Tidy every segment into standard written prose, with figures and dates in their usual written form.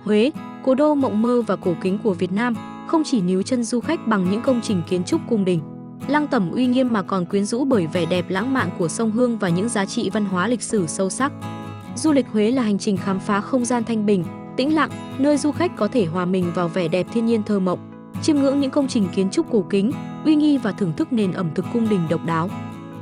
Huế, cố đô mộng mơ và cổ kính của Việt Nam, không chỉ níu chân du khách bằng những công trình kiến trúc cung đình, lăng tẩm uy nghiêm mà còn quyến rũ bởi vẻ đẹp lãng mạn của sông Hương và những giá trị văn hóa lịch sử sâu sắc. Du lịch Huế là hành trình khám phá không gian thanh bình, tĩnh lặng, nơi du khách có thể hòa mình vào vẻ đẹp thiên nhiên thơ mộng, chiêm ngưỡng những công trình kiến trúc cổ kính, uy nghi và thưởng thức nền ẩm thực cung đình độc đáo.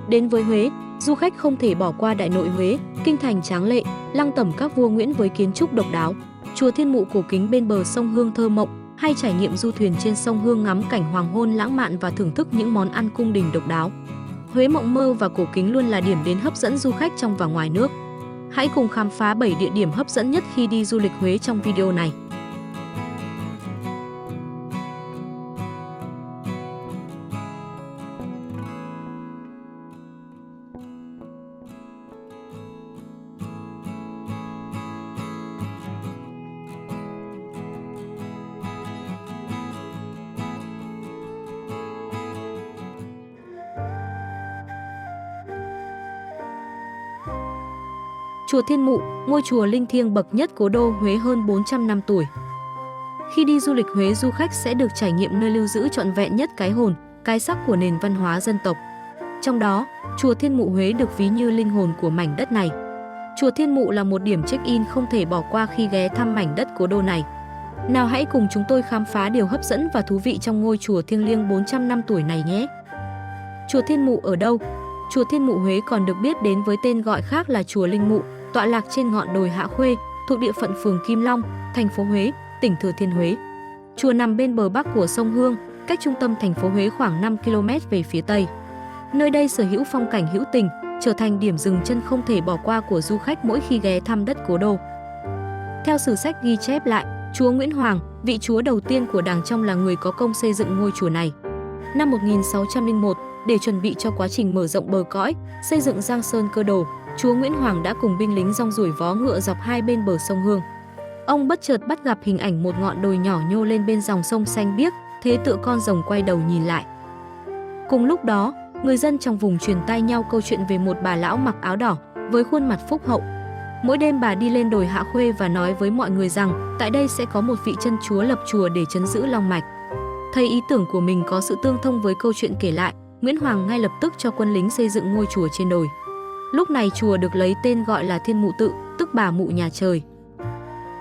Đến với Huế, du khách không thể bỏ qua Đại Nội Huế, kinh thành tráng lệ, lăng tẩm các vua Nguyễn với kiến trúc độc đáo, chùa Thiên Mụ cổ kính bên bờ sông Hương thơ mộng, hay trải nghiệm du thuyền trên sông Hương ngắm cảnh hoàng hôn lãng mạn và thưởng thức những món ăn cung đình độc đáo. Huế mộng mơ và cổ kính luôn là điểm đến hấp dẫn du khách trong và ngoài nước. Hãy cùng khám phá 7 địa điểm hấp dẫn nhất khi đi du lịch Huế trong video này. Chùa Thiên Mụ, ngôi chùa linh thiêng bậc nhất cố đô Huế hơn 400 năm tuổi. Khi đi du lịch Huế, du khách sẽ được trải nghiệm nơi lưu giữ trọn vẹn nhất cái hồn, cái sắc của nền văn hóa dân tộc. Trong đó, chùa Thiên Mụ Huế được ví như linh hồn của mảnh đất này. Chùa Thiên Mụ là một điểm check-in không thể bỏ qua khi ghé thăm mảnh đất cố đô này. Nào hãy cùng chúng tôi khám phá điều hấp dẫn và thú vị trong ngôi chùa thiêng liêng 400 năm tuổi này nhé. Chùa Thiên Mụ ở đâu? Chùa Thiên Mụ Huế còn được biết đến với tên gọi khác là chùa Linh Mụ, tọa lạc trên ngọn đồi Hạ Khuê, thuộc địa phận phường Kim Long, thành phố Huế, tỉnh Thừa Thiên Huế. Chùa nằm bên bờ bắc của sông Hương, cách trung tâm thành phố Huế khoảng 5 km về phía tây. Nơi đây sở hữu phong cảnh hữu tình, trở thành điểm dừng chân không thể bỏ qua của du khách mỗi khi ghé thăm đất cố đô. Theo sử sách ghi chép lại, chúa Nguyễn Hoàng, vị chúa đầu tiên của Đàng Trong là người có công xây dựng ngôi chùa này. Năm 1601, để chuẩn bị cho quá trình mở rộng bờ cõi, xây dựng Giang Sơn Cơ Đồ, chúa Nguyễn Hoàng đã cùng binh lính rong ruổi vó ngựa dọc hai bên bờ sông Hương. Ông bất chợt bắt gặp hình ảnh một ngọn đồi nhỏ nhô lên bên dòng sông xanh biếc, thế tựa con rồng quay đầu nhìn lại. Cùng lúc đó, người dân trong vùng truyền tai nhau câu chuyện về một bà lão mặc áo đỏ với khuôn mặt phúc hậu. Mỗi đêm bà đi lên đồi Hạ Khuê và nói với mọi người rằng tại đây sẽ có một vị chân chúa lập chùa để trấn giữ long mạch. Thấy ý tưởng của mình có sự tương thông với câu chuyện kể lại, Nguyễn Hoàng ngay lập tức cho quân lính xây dựng ngôi chùa trên đồi. Lúc này chùa được lấy tên gọi là Thiên Mụ Tự, tức bà mụ nhà trời.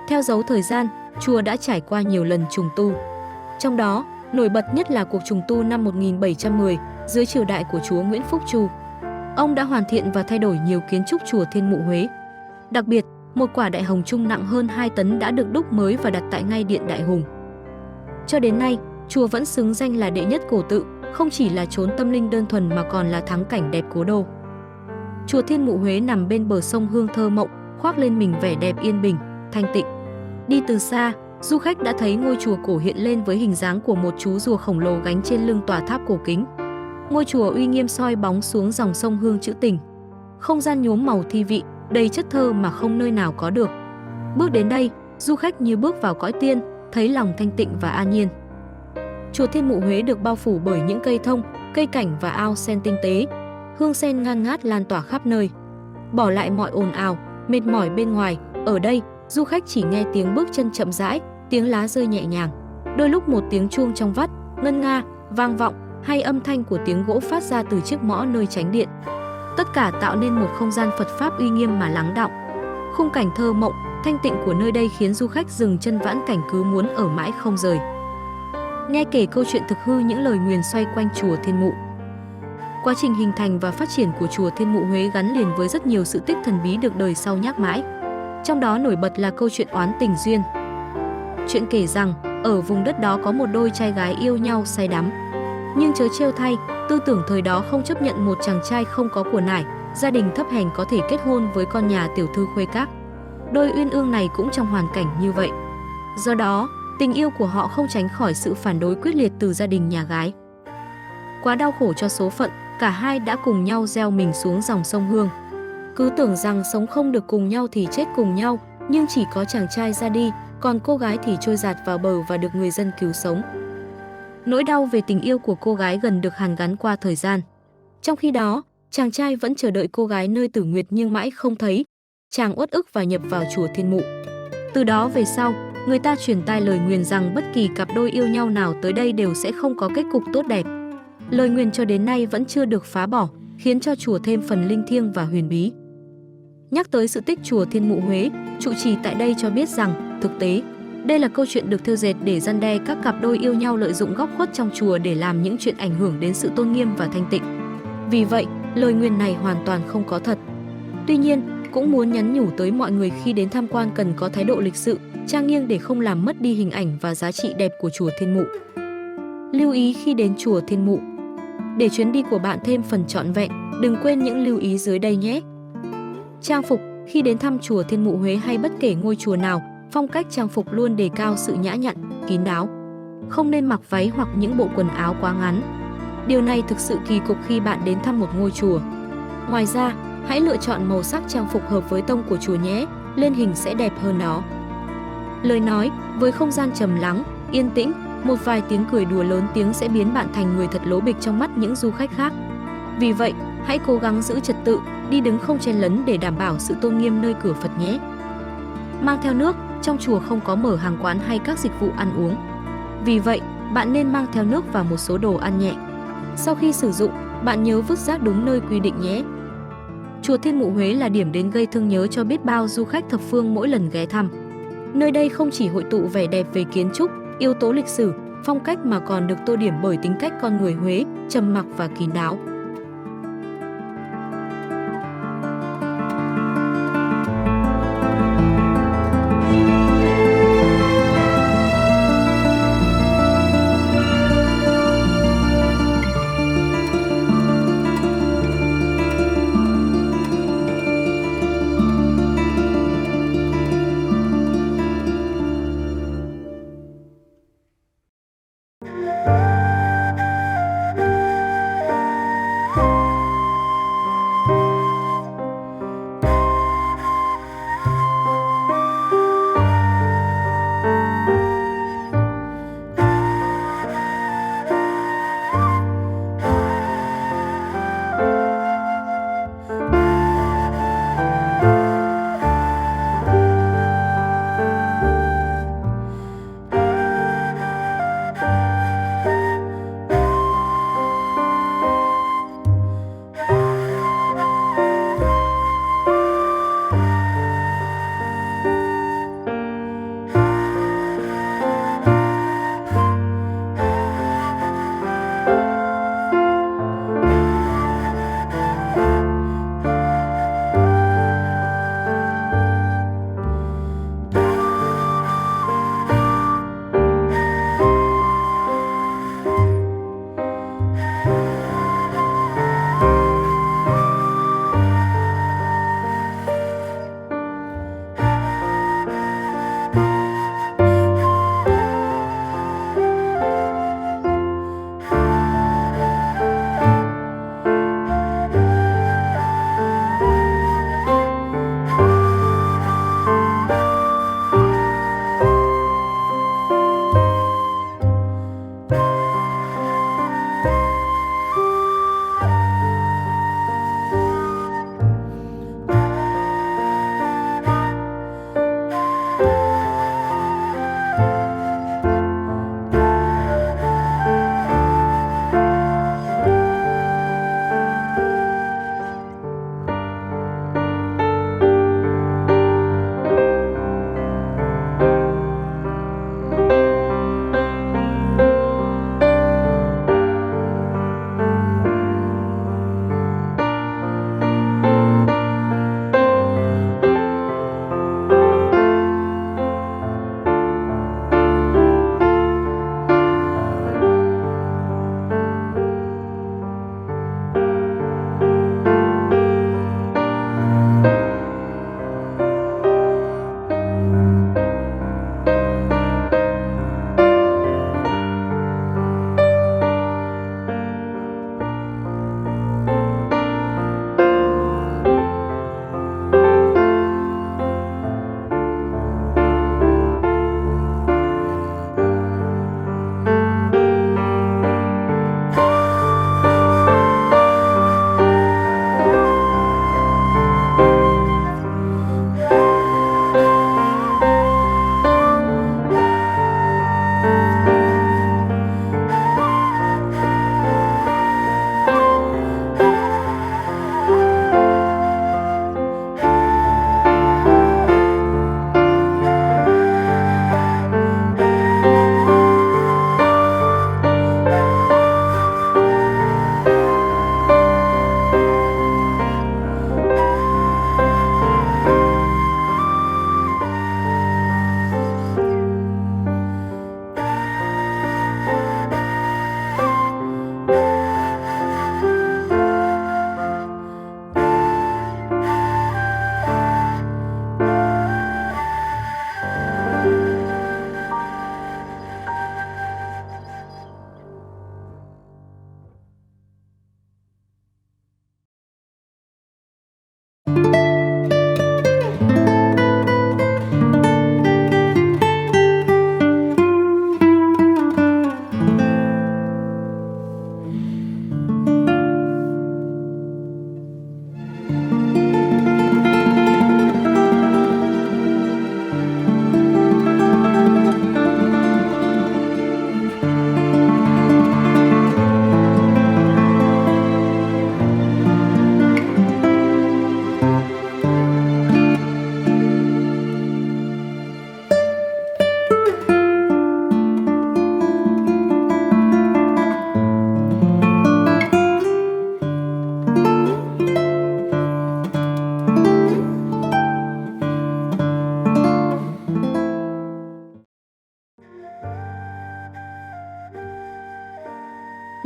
Theo dấu thời gian, chùa đã trải qua nhiều lần trùng tu. Trong đó, nổi bật nhất là cuộc trùng tu năm 1710 dưới triều đại của chúa Nguyễn Phúc Chu. Ông đã hoàn thiện và thay đổi nhiều kiến trúc chùa Thiên Mụ Huế. Đặc biệt, một quả đại hồng trung nặng hơn 2 tấn đã được đúc mới và đặt tại ngay điện Đại Hùng. Cho đến nay, chùa vẫn xứng danh là đệ nhất cổ tự, không chỉ là chốn tâm linh đơn thuần mà còn là thắng cảnh đẹp cố đô. Chùa Thiên Mụ Huế nằm bên bờ sông Hương thơ mộng, khoác lên mình vẻ đẹp yên bình, thanh tịnh. Đi từ xa, du khách đã thấy ngôi chùa cổ hiện lên với hình dáng của một chú rùa khổng lồ gánh trên lưng tòa tháp cổ kính. Ngôi chùa uy nghiêm soi bóng xuống dòng sông Hương trữ tình. Không gian nhuốm màu thi vị, đầy chất thơ mà không nơi nào có được. Bước đến đây, du khách như bước vào cõi tiên, thấy lòng thanh tịnh và an nhiên. Chùa Thiên Mụ Huế được bao phủ bởi những cây thông, cây cảnh và ao sen tinh tế. Hương sen ngan ngát lan tỏa khắp nơi. Bỏ lại mọi ồn ào, mệt mỏi bên ngoài, ở đây, du khách chỉ nghe tiếng bước chân chậm rãi, tiếng lá rơi nhẹ nhàng. Đôi lúc một tiếng chuông trong vắt, ngân nga, vang vọng, hay âm thanh của tiếng gỗ phát ra từ chiếc mõ nơi chánh điện. Tất cả tạo nên một không gian Phật Pháp uy nghiêm mà lắng đọng. Khung cảnh thơ mộng, thanh tịnh của nơi đây khiến du khách dừng chân vãn cảnh cứ muốn ở mãi không rời. Nghe kể câu chuyện thực hư những lời nguyền xoay quanh chùa Thiên Mụ. Quá trình hình thành và phát triển của chùa Thiên Mụ Huế gắn liền với rất nhiều sự tích thần bí được đời sau nhắc mãi. Trong đó nổi bật là câu chuyện oán tình duyên. Chuyện kể rằng, ở vùng đất đó có một đôi trai gái yêu nhau say đắm. Nhưng chớ trêu thay, tư tưởng thời đó không chấp nhận một chàng trai không có của nải, gia đình thấp hèn có thể kết hôn với con nhà tiểu thư khuê các. Đôi uyên ương này cũng trong hoàn cảnh như vậy. Do đó, tình yêu của họ không tránh khỏi sự phản đối quyết liệt từ gia đình nhà gái. Quá đau khổ cho số phận, cả hai đã cùng nhau gieo mình xuống dòng sông Hương. Cứ tưởng rằng sống không được cùng nhau thì chết cùng nhau, nhưng chỉ có chàng trai ra đi, còn cô gái thì trôi dạt vào bờ và được người dân cứu sống. Nỗi đau về tình yêu của cô gái gần được hàn gắn qua thời gian. Trong khi đó, chàng trai vẫn chờ đợi cô gái nơi Tử Nguyệt nhưng mãi không thấy. Chàng uất ức và nhập vào chùa Thiên Mụ. Từ đó về sau, Người ta truyền tai lời nguyền rằng bất kỳ cặp đôi yêu nhau nào tới đây đều sẽ không có kết cục tốt đẹp. Lời nguyền cho đến nay vẫn chưa được phá bỏ, khiến cho chùa thêm phần linh thiêng và huyền bí. Nhắc tới sự tích chùa Thiên Mụ Huế, trụ trì tại đây cho biết rằng, thực tế, đây là câu chuyện được thêu dệt để răn đe các cặp đôi yêu nhau lợi dụng góc khuất trong chùa để làm những chuyện ảnh hưởng đến sự tôn nghiêm và thanh tịnh. Vì vậy, lời nguyền này hoàn toàn không có thật. Tuy nhiên, cũng muốn nhắn nhủ tới mọi người khi đến tham quan cần có thái độ lịch sự, trang nghiêm để không làm mất đi hình ảnh và giá trị đẹp của chùa Thiên Mụ. Lưu ý khi đến chùa Thiên Mụ. Để chuyến đi của bạn thêm phần trọn vẹn, đừng quên những lưu ý dưới đây nhé. Trang phục. Khi đến thăm chùa Thiên Mụ Huế hay bất kể ngôi chùa nào, phong cách trang phục luôn đề cao sự nhã nhặn, kín đáo. Không nên mặc váy hoặc những bộ quần áo quá ngắn. Điều này thực sự kỳ cục khi bạn đến thăm một ngôi chùa. Ngoài ra, hãy lựa chọn màu sắc trang phục hợp với tông của chùa nhé, lên hình sẽ đẹp hơn nó. Lời nói. Với không gian trầm lắng, yên tĩnh, một vài tiếng cười đùa lớn tiếng sẽ biến bạn thành người thật lố bịch trong mắt những du khách khác. Vì vậy, hãy cố gắng giữ trật tự, đi đứng không chen lấn để đảm bảo sự tôn nghiêm nơi cửa Phật nhé. Mang theo nước. Trong chùa không có mở hàng quán hay các dịch vụ ăn uống. Vì vậy, bạn nên mang theo nước và một số đồ ăn nhẹ. Sau khi sử dụng, bạn nhớ vứt rác đúng nơi quy định nhé. Chùa Thiên Mụ Huế là điểm đến gây thương nhớ cho biết bao du khách thập phương mỗi lần ghé thăm. Nơi đây không chỉ hội tụ vẻ đẹp về kiến trúc, yếu tố lịch sử, phong cách mà còn được tô điểm bởi tính cách con người Huế, trầm mặc và kín đáo.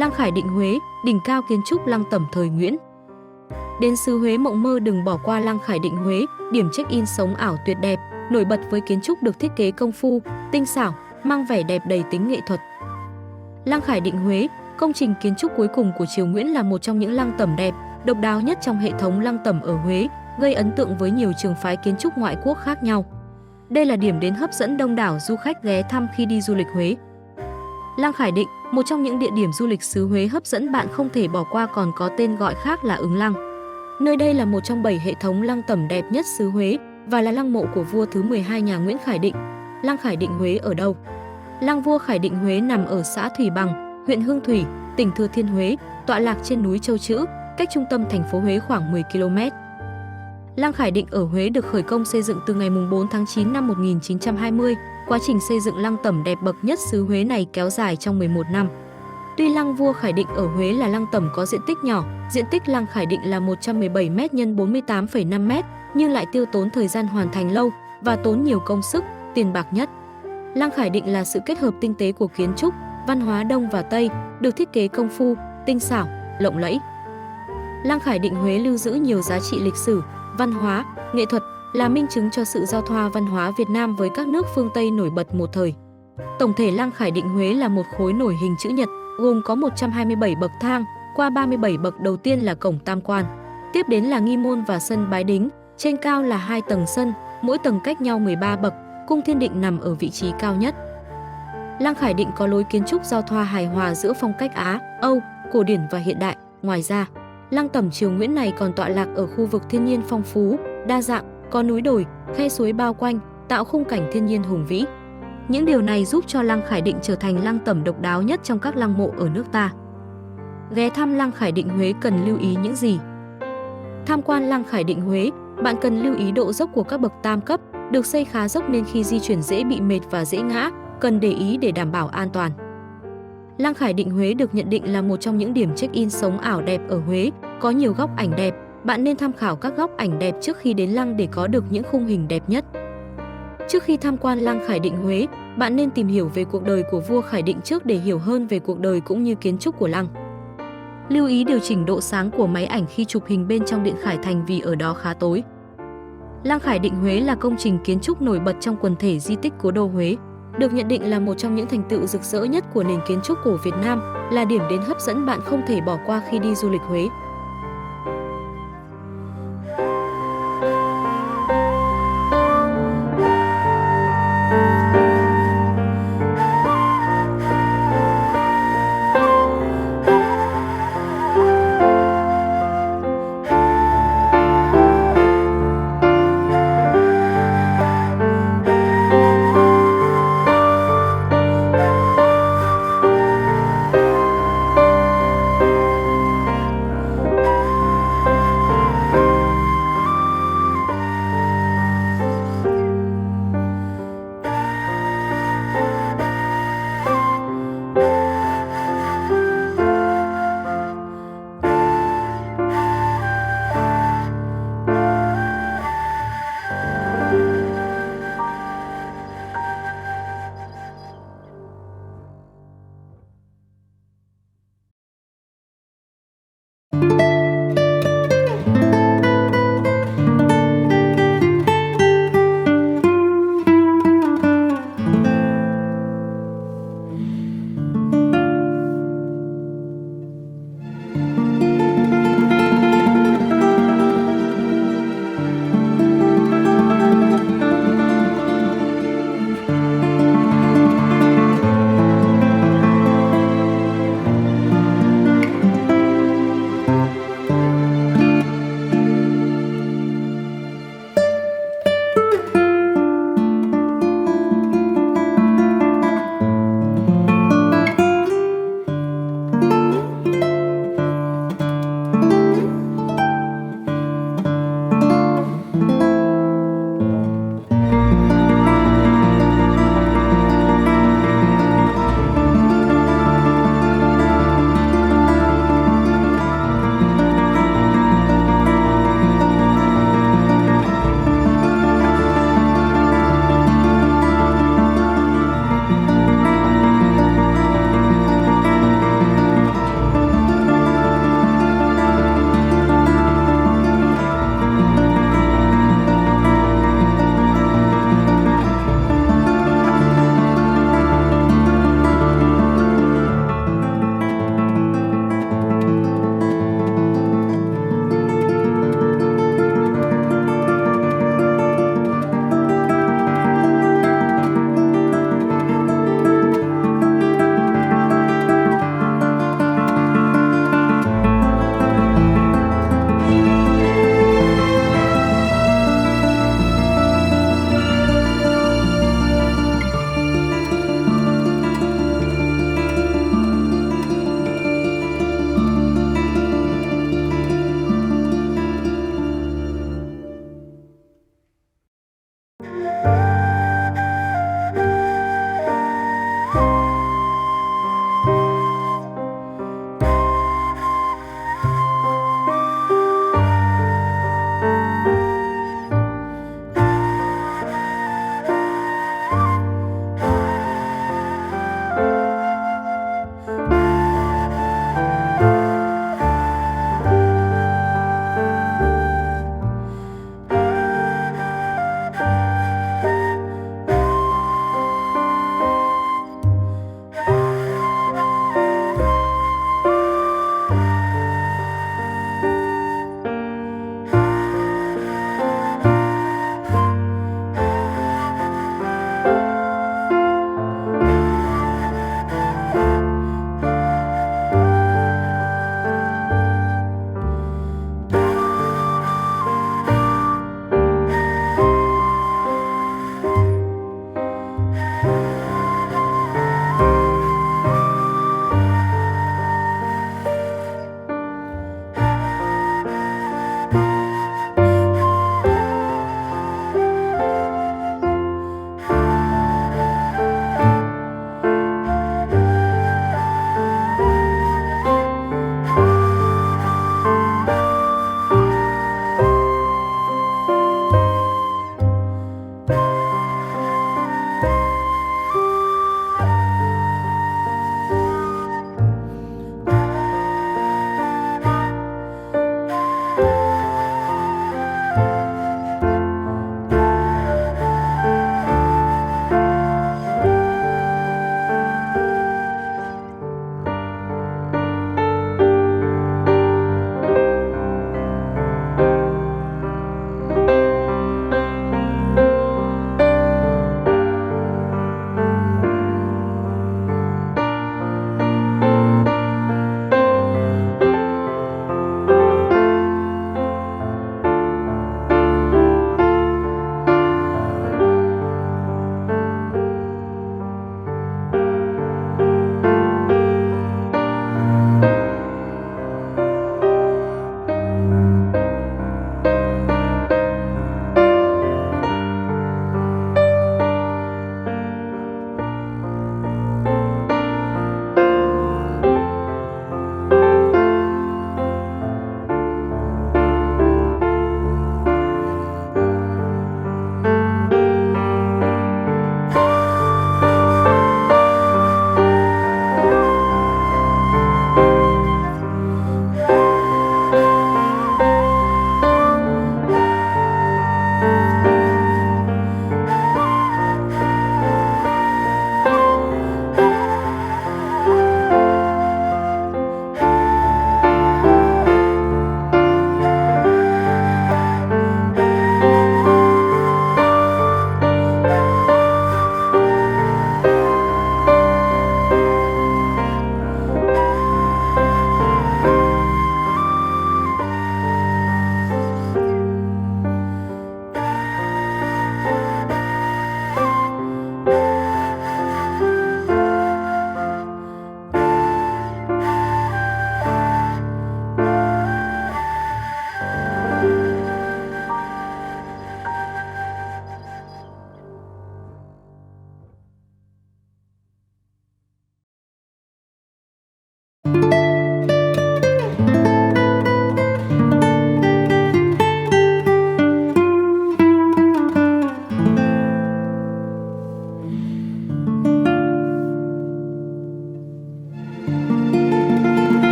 Lăng Khải Định Huế, đỉnh cao kiến trúc lăng tẩm thời Nguyễn. Đến xứ Huế mộng mơ đừng bỏ qua Lăng Khải Định Huế, điểm check-in sống ảo tuyệt đẹp, nổi bật với kiến trúc được thiết kế công phu, tinh xảo, mang vẻ đẹp đầy tính nghệ thuật. Lăng Khải Định Huế, công trình kiến trúc cuối cùng của triều Nguyễn, là một trong những lăng tẩm đẹp, độc đáo nhất trong hệ thống lăng tẩm ở Huế, gây ấn tượng với nhiều trường phái kiến trúc ngoại quốc khác nhau. Đây là điểm đến hấp dẫn đông đảo du khách ghé thăm khi đi du lịch Huế. Lăng Khải Định, một trong những địa điểm du lịch xứ Huế hấp dẫn bạn không thể bỏ qua, còn có tên gọi khác là Ứng Lăng. Nơi đây là một trong 7 hệ thống lăng tẩm đẹp nhất xứ Huế và là lăng mộ của vua thứ 12 nhà Nguyễn Khải Định. Lăng Khải Định Huế ở đâu? Lăng Vua Khải Định Huế nằm ở xã Thủy Bằng, huyện Hương Thủy, tỉnh Thừa Thiên Huế, tọa lạc trên núi Châu Chữ, cách trung tâm thành phố Huế khoảng 10 km. Lăng Khải Định ở Huế được khởi công xây dựng từ ngày 4 tháng 9 năm 1920. Quá trình xây dựng lăng tẩm đẹp bậc nhất xứ Huế này kéo dài trong 11 năm. Tuy Lăng Vua Khải Định ở Huế là lăng tẩm có diện tích nhỏ, diện tích Lăng Khải Định là 117 m x 48,5 m, nhưng lại tiêu tốn thời gian hoàn thành lâu và tốn nhiều công sức, tiền bạc nhất. Lăng Khải Định là sự kết hợp tinh tế của kiến trúc, văn hóa Đông và Tây, được thiết kế công phu, tinh xảo, lộng lẫy. Lăng Khải Định Huế lưu giữ nhiều giá trị lịch sử, văn hóa, nghệ thuật, là minh chứng cho sự giao thoa văn hóa Việt Nam với các nước phương Tây nổi bật một thời. Tổng thể Lăng Khải Định Huế là một khối nổi hình chữ nhật, gồm có 127 bậc thang, qua 37 bậc đầu tiên là cổng tam quan, tiếp đến là nghi môn và sân bái đính, trên cao là 2 tầng sân, mỗi tầng cách nhau 13 bậc, cung Thiên Định nằm ở vị trí cao nhất. Lăng Khải Định có lối kiến trúc giao thoa hài hòa giữa phong cách Á, Âu, cổ điển và hiện đại. Ngoài ra, lăng tẩm triều Nguyễn này còn tọa lạc ở khu vực thiên nhiên phong phú, đa dạng, có núi đồi, khe suối bao quanh, tạo khung cảnh thiên nhiên hùng vĩ. Những điều này giúp cho Lăng Khải Định trở thành lăng tẩm độc đáo nhất trong các lăng mộ ở nước ta. Ghé thăm Lăng Khải Định Huế cần lưu ý những gì? Tham quan Lăng Khải Định Huế, bạn cần lưu ý độ dốc của các bậc tam cấp, được xây khá dốc nên khi di chuyển dễ bị mệt và dễ ngã, cần để ý để đảm bảo an toàn. Lăng Khải Định Huế được nhận định là một trong những điểm check-in sống ảo đẹp ở Huế, có nhiều góc ảnh đẹp, bạn nên tham khảo các góc ảnh đẹp trước khi đến lăng để có được những khung hình đẹp nhất. Trước khi tham quan Lăng Khải Định Huế, bạn nên tìm hiểu về cuộc đời của vua Khải Định trước để hiểu hơn về cuộc đời cũng như kiến trúc của lăng. Lưu ý điều chỉnh độ sáng của máy ảnh khi chụp hình bên trong Điện Khải Thành vì ở đó khá tối. Lăng Khải Định Huế là công trình kiến trúc nổi bật trong quần thể di tích Cố đô Huế, được nhận định là một trong những thành tựu rực rỡ nhất của nền kiến trúc cổ Việt Nam, là điểm đến hấp dẫn bạn không thể bỏ qua khi đi du lịch Huế.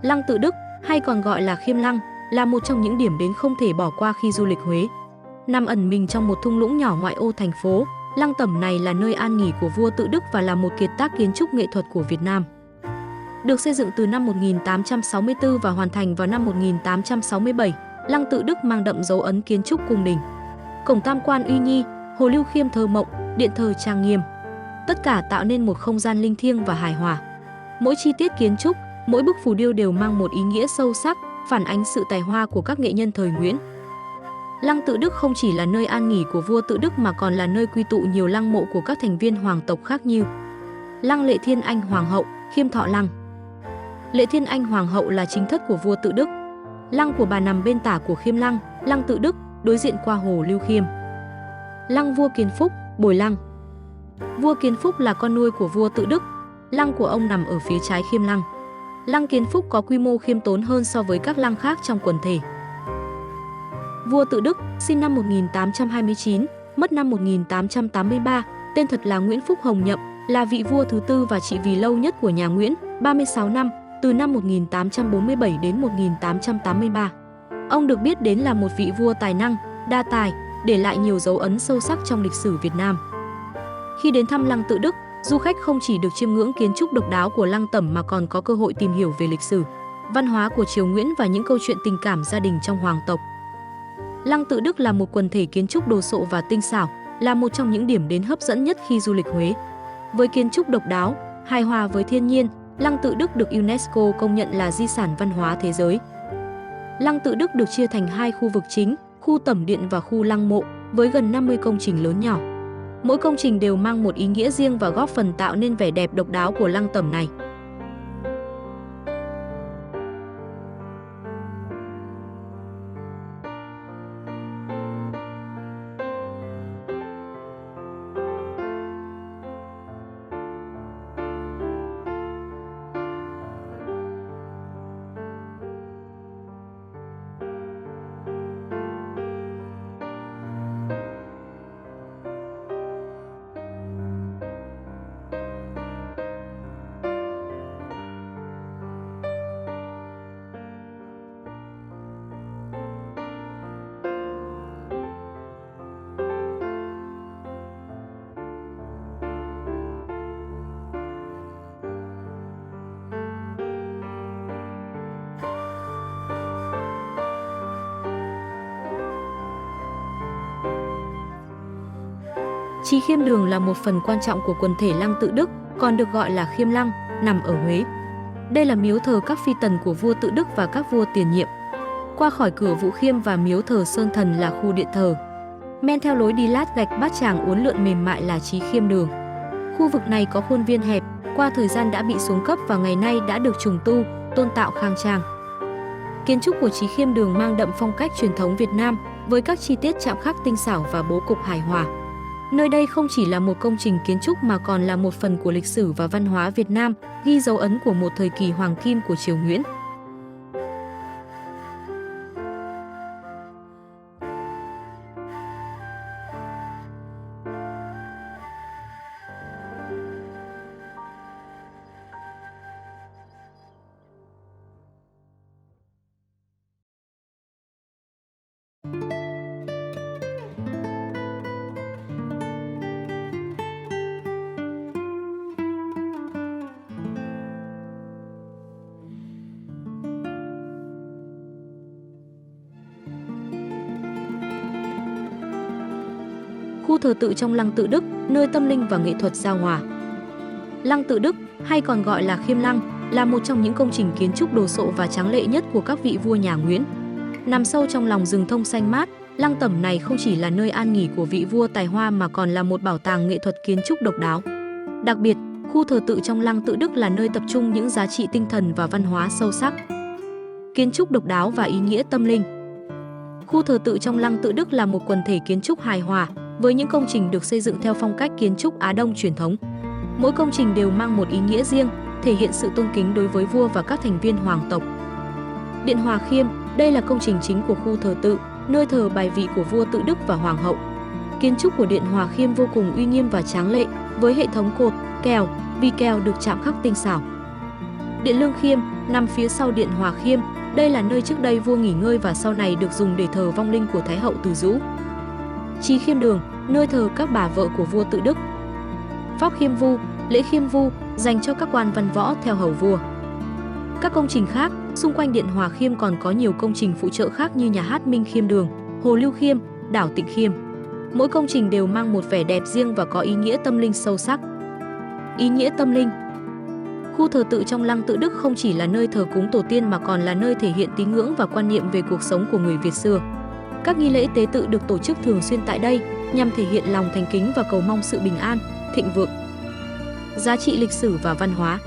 Lăng Tự Đức, hay còn gọi là Khiêm Lăng, là một trong những điểm đến không thể bỏ qua khi du lịch Huế. Nằm ẩn mình trong một thung lũng nhỏ ngoại ô thành phố, Lăng Tẩm này là nơi an nghỉ của vua Tự Đức và là một kiệt tác kiến trúc nghệ thuật của Việt Nam. Được xây dựng từ năm 1864 và hoàn thành vào năm 1867, Lăng Tự Đức mang đậm dấu ấn kiến trúc cung đình. Cổng tam quan uy nghi, hồ lưu khiêm thơ mộng, điện thờ trang nghiêm. Tất cả tạo nên một không gian linh thiêng và hài hòa. Mỗi chi tiết kiến trúc, mỗi bức phù điêu đều mang một ý nghĩa sâu sắc, phản ánh sự tài hoa của các nghệ nhân thời Nguyễn. Lăng Tự Đức không chỉ là nơi an nghỉ của vua Tự Đức mà còn là nơi quy tụ nhiều lăng mộ của các thành viên hoàng tộc khác như Lăng Lệ Thiên Anh Hoàng hậu, Khiêm Thọ Lăng. Lệ Thiên Anh Hoàng hậu là chính thất của vua Tự Đức. Lăng của bà nằm bên tả của Khiêm Lăng, Lăng Tự Đức, đối diện qua hồ Lưu Khiêm. Lăng vua Kiến Phúc, Bồi Lăng. Vua Kiến Phúc là con nuôi của vua Tự Đức. Lăng của ông nằm ở phía trái Khiêm Lăng. Lăng Kiến Phúc có quy mô khiêm tốn hơn so với các lăng khác trong quần thể. Vua Tự Đức, sinh năm 1829, mất năm 1883, tên thật là Nguyễn Phúc Hồng Nhậm, là vị vua thứ tư và trị vì lâu nhất của nhà Nguyễn, 36 năm, từ năm 1847 đến 1883. Ông được biết đến là một vị vua tài năng, đa tài, để lại nhiều dấu ấn sâu sắc trong lịch sử Việt Nam. Khi đến thăm Lăng Tự Đức, du khách không chỉ được chiêm ngưỡng kiến trúc độc đáo của Lăng Tẩm mà còn có cơ hội tìm hiểu về lịch sử, văn hóa của triều Nguyễn và những câu chuyện tình cảm gia đình trong hoàng tộc. Lăng Tự Đức là một quần thể kiến trúc đồ sộ và tinh xảo, là một trong những điểm đến hấp dẫn nhất khi du lịch Huế. Với kiến trúc độc đáo, hài hòa với thiên nhiên, Lăng Tự Đức được UNESCO công nhận là di sản văn hóa thế giới. Lăng Tự Đức được chia thành hai khu vực chính, khu Tẩm Điện và khu Lăng Mộ, với gần 50 công trình lớn nhỏ. Mỗi công trình đều mang một ý nghĩa riêng và góp phần tạo nên vẻ đẹp độc đáo của Lăng Tẩm này. Chí Khiêm Đường là một phần quan trọng của quần thể Lăng Tự Đức, còn được gọi là Khiêm Lăng, nằm ở Huế. Đây là miếu thờ các phi tần của vua Tự Đức và các vua tiền nhiệm. Qua khỏi cửa Vũ Khiêm và miếu thờ Sơn Thần là khu điện thờ. Men theo lối đi lát gạch bát tràng uốn lượn mềm mại là Chí Khiêm Đường. Khu vực này có khuôn viên hẹp, qua thời gian đã bị xuống cấp và ngày nay đã được trùng tu, tôn tạo khang trang. Kiến trúc của Chí Khiêm Đường mang đậm phong cách truyền thống Việt Nam với các chi tiết chạm khắc tinh xảo và bố cục hài hòa. Nơi đây không chỉ là một công trình kiến trúc mà còn là một phần của lịch sử và văn hóa Việt Nam, ghi dấu ấn của một thời kỳ hoàng kim của triều Nguyễn. Khu thờ tự trong Lăng Tự Đức, nơi tâm linh và nghệ thuật giao hòa. Lăng Tự Đức, hay còn gọi là Khiêm Lăng, là một trong những công trình kiến trúc đồ sộ và tráng lệ nhất của các vị vua nhà Nguyễn. Nằm sâu trong lòng rừng thông xanh mát, Lăng Tẩm này không chỉ là nơi an nghỉ của vị vua tài hoa mà còn là một bảo tàng nghệ thuật kiến trúc độc đáo. Đặc biệt, khu thờ tự trong Lăng Tự Đức là nơi tập trung những giá trị tinh thần và văn hóa sâu sắc. Kiến trúc độc đáo và ý nghĩa tâm linh. Khu thờ tự trong Lăng Tự Đức là một quần thể kiến trúc hài hòa, với những công trình được xây dựng theo phong cách kiến trúc Á Đông truyền thống. Mỗi công trình đều mang một ý nghĩa riêng, thể hiện sự tôn kính đối với vua và các thành viên hoàng tộc. Điện Hòa Khiêm, đây là công trình chính của khu thờ tự, nơi thờ bài vị của vua Tự Đức và hoàng hậu. Kiến trúc của Điện Hòa Khiêm vô cùng uy nghiêm và tráng lệ, với hệ thống cột, kèo, vì kèo được chạm khắc tinh xảo. Điện Lương Khiêm nằm phía sau Điện Hòa Khiêm. Đây là nơi trước đây vua nghỉ ngơi và sau này được dùng để thờ vong linh của Thái hậu Từ Dũ. Trí Khiêm Đường, nơi thờ các bà vợ của vua Tự Đức. Pháp Khiêm Vu, lễ Khiêm Vu dành cho các quan văn võ theo hầu vua. Các công trình khác, xung quanh Điện Hòa Khiêm còn có nhiều công trình phụ trợ khác như nhà hát Minh Khiêm Đường, Hồ Lưu Khiêm, đảo Tịnh Khiêm. Mỗi công trình đều mang một vẻ đẹp riêng và có ý nghĩa tâm linh sâu sắc. Ý nghĩa tâm linh. Khu thờ tự trong lăng Tự Đức không chỉ là nơi thờ cúng tổ tiên mà còn là nơi thể hiện tín ngưỡng và quan niệm về cuộc sống của người Việt xưa. Các nghi lễ tế tự được tổ chức thường xuyên tại đây nhằm thể hiện lòng thành kính và cầu mong sự bình an, thịnh vượng. Giá trị lịch sử và văn hóa.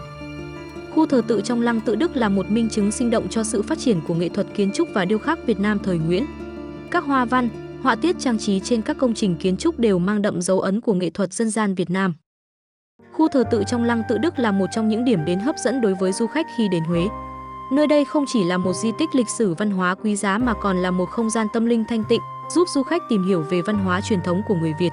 Khu thờ tự trong lăng Tự Đức là một minh chứng sinh động cho sự phát triển của nghệ thuật kiến trúc và điêu khắc Việt Nam thời Nguyễn. Các hoa văn, họa tiết trang trí trên các công trình kiến trúc đều mang đậm dấu ấn của nghệ thuật dân gian Việt Nam. Khu thờ tự trong lăng Tự Đức là một trong những điểm đến hấp dẫn đối với du khách khi đến Huế. Nơi đây không chỉ là một di tích lịch sử văn hóa quý giá mà còn là một không gian tâm linh thanh tịnh, giúp du khách tìm hiểu về văn hóa truyền thống của người Việt.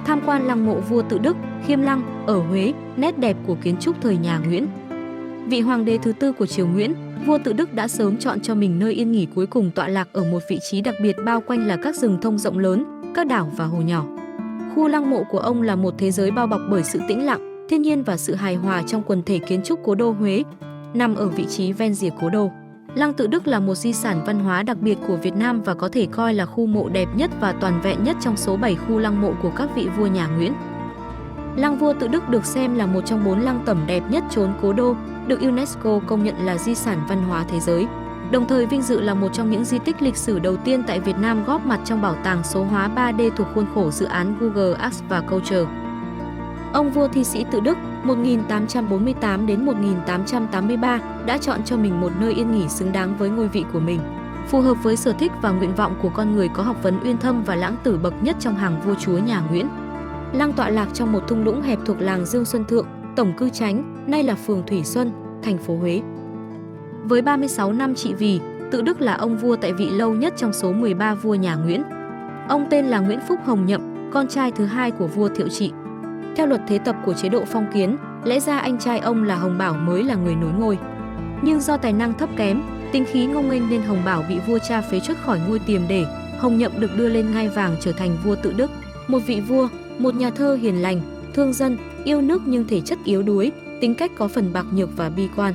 Tham quan lăng mộ vua Tự Đức, Khiêm Lăng ở Huế, nét đẹp của kiến trúc thời nhà Nguyễn. Vị hoàng đế thứ tư của triều Nguyễn, vua Tự Đức đã sớm chọn cho mình nơi yên nghỉ cuối cùng tọa lạc ở một vị trí đặc biệt, bao quanh là các rừng thông rộng lớn, các đảo và hồ nhỏ. Khu lăng mộ của ông là một thế giới bao bọc bởi sự tĩnh lặng, thiên nhiên và sự hài hòa trong quần thể kiến trúc cố đô Huế, nằm ở vị trí ven rìa cố đô. Lăng Tự Đức là một di sản văn hóa đặc biệt của Việt Nam và có thể coi là khu mộ đẹp nhất và toàn vẹn nhất trong số 7 khu lăng mộ của các vị vua nhà Nguyễn. Lăng vua Tự Đức được xem là một trong 4 lăng tẩm đẹp nhất chốn cố đô, được UNESCO công nhận là di sản văn hóa thế giới. Đồng thời vinh dự là một trong những di tích lịch sử đầu tiên tại Việt Nam góp mặt trong bảo tàng số hóa 3D thuộc khuôn khổ dự án Google Arts và Culture. Ông vua thi sĩ Tự Đức 1848 đến 1883 đã chọn cho mình một nơi yên nghỉ xứng đáng với ngôi vị của mình, phù hợp với sở thích và nguyện vọng của con người có học vấn uyên thâm và lãng tử bậc nhất trong hàng vua chúa nhà Nguyễn. Lăng tọa lạc trong một thung lũng hẹp thuộc làng Dương Xuân Thượng, Tổng cư Chánh, nay là phường Thủy Xuân, thành phố Huế. Với 36 năm trị vì, Tự Đức là ông vua tại vị lâu nhất trong số 13 vua nhà Nguyễn. Ông tên là Nguyễn Phúc Hồng Nhậm, con trai thứ hai của vua Thiệu Trị. Theo luật thế tập của chế độ phong kiến, lẽ ra anh trai ông là Hồng Bảo mới là người nối ngôi. Nhưng do tài năng thấp kém, tính khí ngông nghênh nên Hồng Bảo bị vua cha phế truất khỏi ngôi Tiềm để Hồng Nhậm được đưa lên ngai vàng trở thành vua Tự Đức, một vị vua, một nhà thơ hiền lành, thương dân, yêu nước nhưng thể chất yếu đuối, tính cách có phần bạc nhược và bi quan.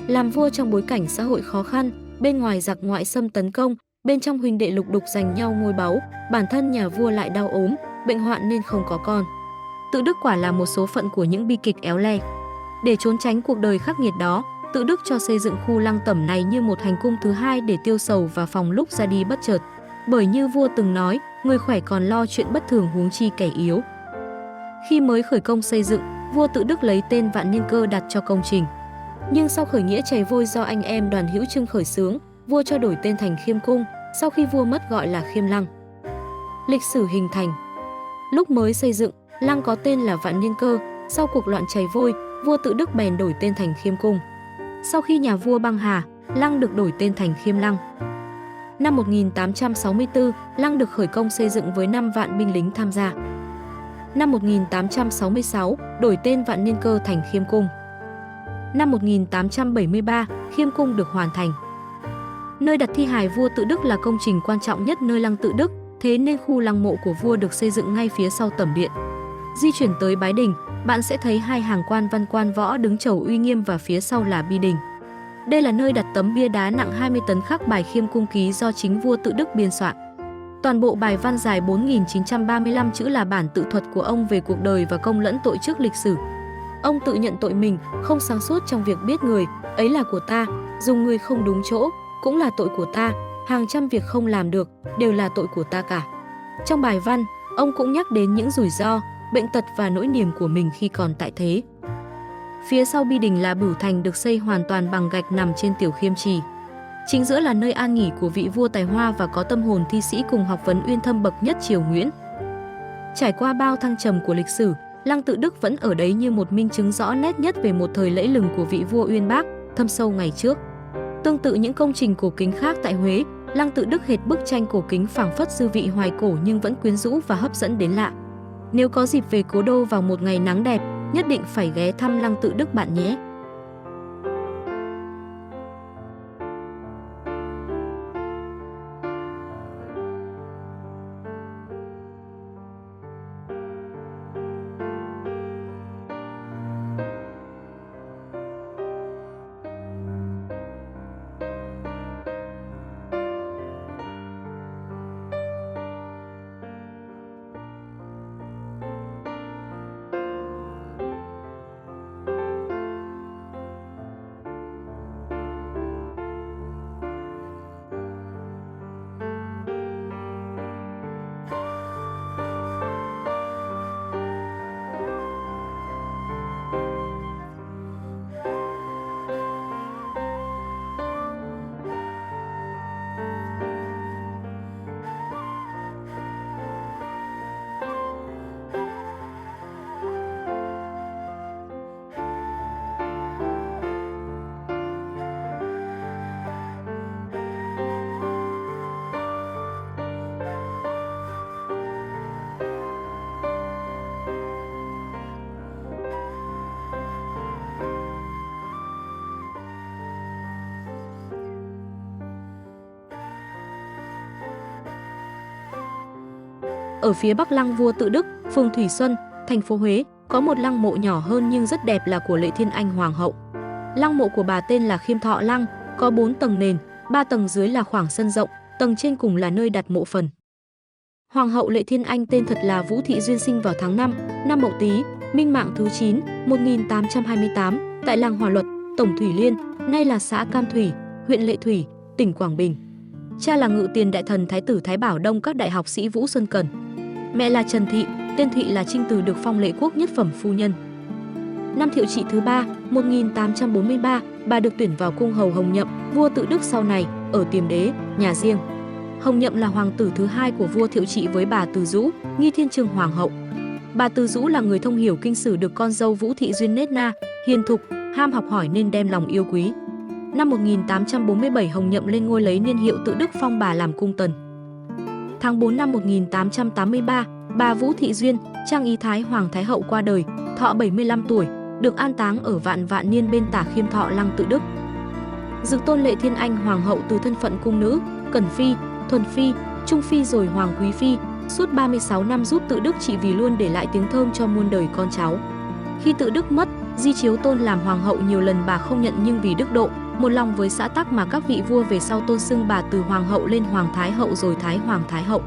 Làm vua trong bối cảnh xã hội khó khăn, bên ngoài giặc ngoại xâm tấn công, bên trong huynh đệ lục đục giành nhau ngôi báu, bản thân nhà vua lại đau ốm, bệnh hoạn nên không có con. Tự Đức quả là một số phận của những bi kịch éo le. Để trốn tránh cuộc đời khắc nghiệt đó, Tự Đức cho xây dựng khu lăng tẩm này như một hành cung thứ hai để tiêu sầu và phòng lúc ra đi bất chợt. Bởi như vua từng nói, người khỏe còn lo chuyện bất thường huống chi kẻ yếu. Khi mới khởi công xây dựng, vua Tự Đức lấy tên Vạn Niên Cơ đặt cho công trình. Nhưng sau khởi nghĩa chày vôi do anh em Đoàn Hữu Trưng khởi xướng, vua cho đổi tên thành Khiêm Cung, sau khi vua mất gọi là Khiêm Lăng. Lịch sử hình thành. Lúc mới xây dựng, lăng có tên là Vạn Niên Cơ, sau cuộc loạn chày vôi, vua Tự Đức bèn đổi tên thành Khiêm Cung. Sau khi nhà vua băng hà, lăng được đổi tên thành Khiêm Lăng. Năm 1864, lăng được khởi công xây dựng với 5 vạn binh lính tham gia. Năm 1866, đổi tên Vạn Niên Cơ thành Khiêm Cung. Năm 1873, Khiêm Cung được hoàn thành. Nơi đặt thi hài vua Tự Đức là công trình quan trọng nhất nơi lăng Tự Đức, thế nên khu lăng mộ của vua được xây dựng ngay phía sau tẩm điện. Di chuyển tới Bái Đình, bạn sẽ thấy hai hàng quan văn quan võ đứng chầu uy nghiêm và phía sau là bi đình. Đây là nơi đặt tấm bia đá nặng 20 tấn khắc bài Khiêm Cung ký do chính vua Tự Đức biên soạn. Toàn bộ bài văn dài 4.935 chữ là bản tự thuật của ông về cuộc đời và công lẫn tội trước lịch sử. Ông tự nhận tội mình, không sáng suốt trong việc biết người, ấy là của ta, dùng người không đúng chỗ, cũng là tội của ta, hàng trăm việc không làm được, đều là tội của ta cả. Trong bài văn, ông cũng nhắc đến những rủi ro, bệnh tật và nỗi niềm của mình khi còn tại thế. Phía sau bi đình là Bửu Thành được xây hoàn toàn bằng gạch nằm trên Tiểu Khiêm Trì. Chính giữa là nơi an nghỉ của vị vua tài hoa và có tâm hồn thi sĩ cùng học vấn uyên thâm bậc nhất triều Nguyễn. Trải qua bao thăng trầm của lịch sử, lăng Tự Đức vẫn ở đấy như một minh chứng rõ nét nhất về một thời lẫy lừng của vị vua uyên bác, thâm sâu ngày trước. Tương tự những công trình cổ kính khác tại Huế, lăng Tự Đức hệt bức tranh cổ kính phảng phất dư vị hoài cổ nhưng vẫn quyến rũ và hấp dẫn đến lạ. Nếu có dịp về cố đô vào một ngày nắng đẹp, nhất định phải ghé thăm lăng Tự Đức bạn nhé. Ở phía bắc lăng Vua Tự Đức, phường Thủy Xuân, thành phố Huế, có một lăng mộ nhỏ hơn nhưng rất đẹp là của Lệ Thiên Anh Hoàng hậu. Lăng mộ của bà tên là Khiêm Thọ Lăng, có 4 tầng nền, 3 tầng dưới là khoảng sân rộng, tầng trên cùng là nơi đặt mộ phần. Hoàng hậu Lệ Thiên Anh tên thật là Vũ Thị Duyên, sinh vào tháng 5, năm Mậu Tý, Minh Mạng thứ 9, 1828, tại làng Hòa Luật, Tổng Thủy Liên, nay là xã Cam Thủy, huyện Lệ Thủy, tỉnh Quảng Bình. Cha là Ngự Tiền Đại Thần Thái tử Thái Bảo Đông các đại học sĩ Vũ Xuân Cần. Mẹ là Trần Thị, tên Thụy là Trinh Từ, được phong Lệ Quốc nhất phẩm phu nhân. Năm Thiệu Trị thứ 3, 1843, bà được tuyển vào cung hầu Hồng Nhậm, vua Tự Đức sau này, ở Tiềm Đế, nhà riêng. Hồng Nhậm là hoàng tử thứ 2 của vua Thiệu Trị với bà Từ Dũ, nghi thiên chương hoàng hậu. Bà Từ Dũ là người thông hiểu kinh sử, được con dâu Vũ Thị Duyên nết na, hiền thục, ham học hỏi nên đem lòng yêu quý. Năm 1847, Hồng Nhậm lên ngôi lấy niên hiệu Tự Đức, phong bà làm cung tần. Tháng 4 năm 1883, bà Vũ Thị Duyên, trang ý Thái Hoàng Thái hậu qua đời, thọ 75 tuổi, được an táng ở Vạn Vạn Niên bên tả Khiêm Thọ Lăng Tự Đức. Dực tôn Lệ Thiên Anh Hoàng hậu từ thân phận cung nữ, Cẩn Phi, Thuần Phi, Trung Phi rồi Hoàng Quý Phi, suốt 36 năm giúp Tự Đức trị vì, luôn để lại tiếng thơm cho muôn đời con cháu. Khi Tự Đức mất, di chiếu tôn làm hoàng hậu nhiều lần bà không nhận, nhưng vì đức độ, một lòng với xã tắc mà các vị vua về sau tôn xưng bà từ hoàng hậu lên Hoàng Thái hậu rồi Thái Hoàng Thái hậu.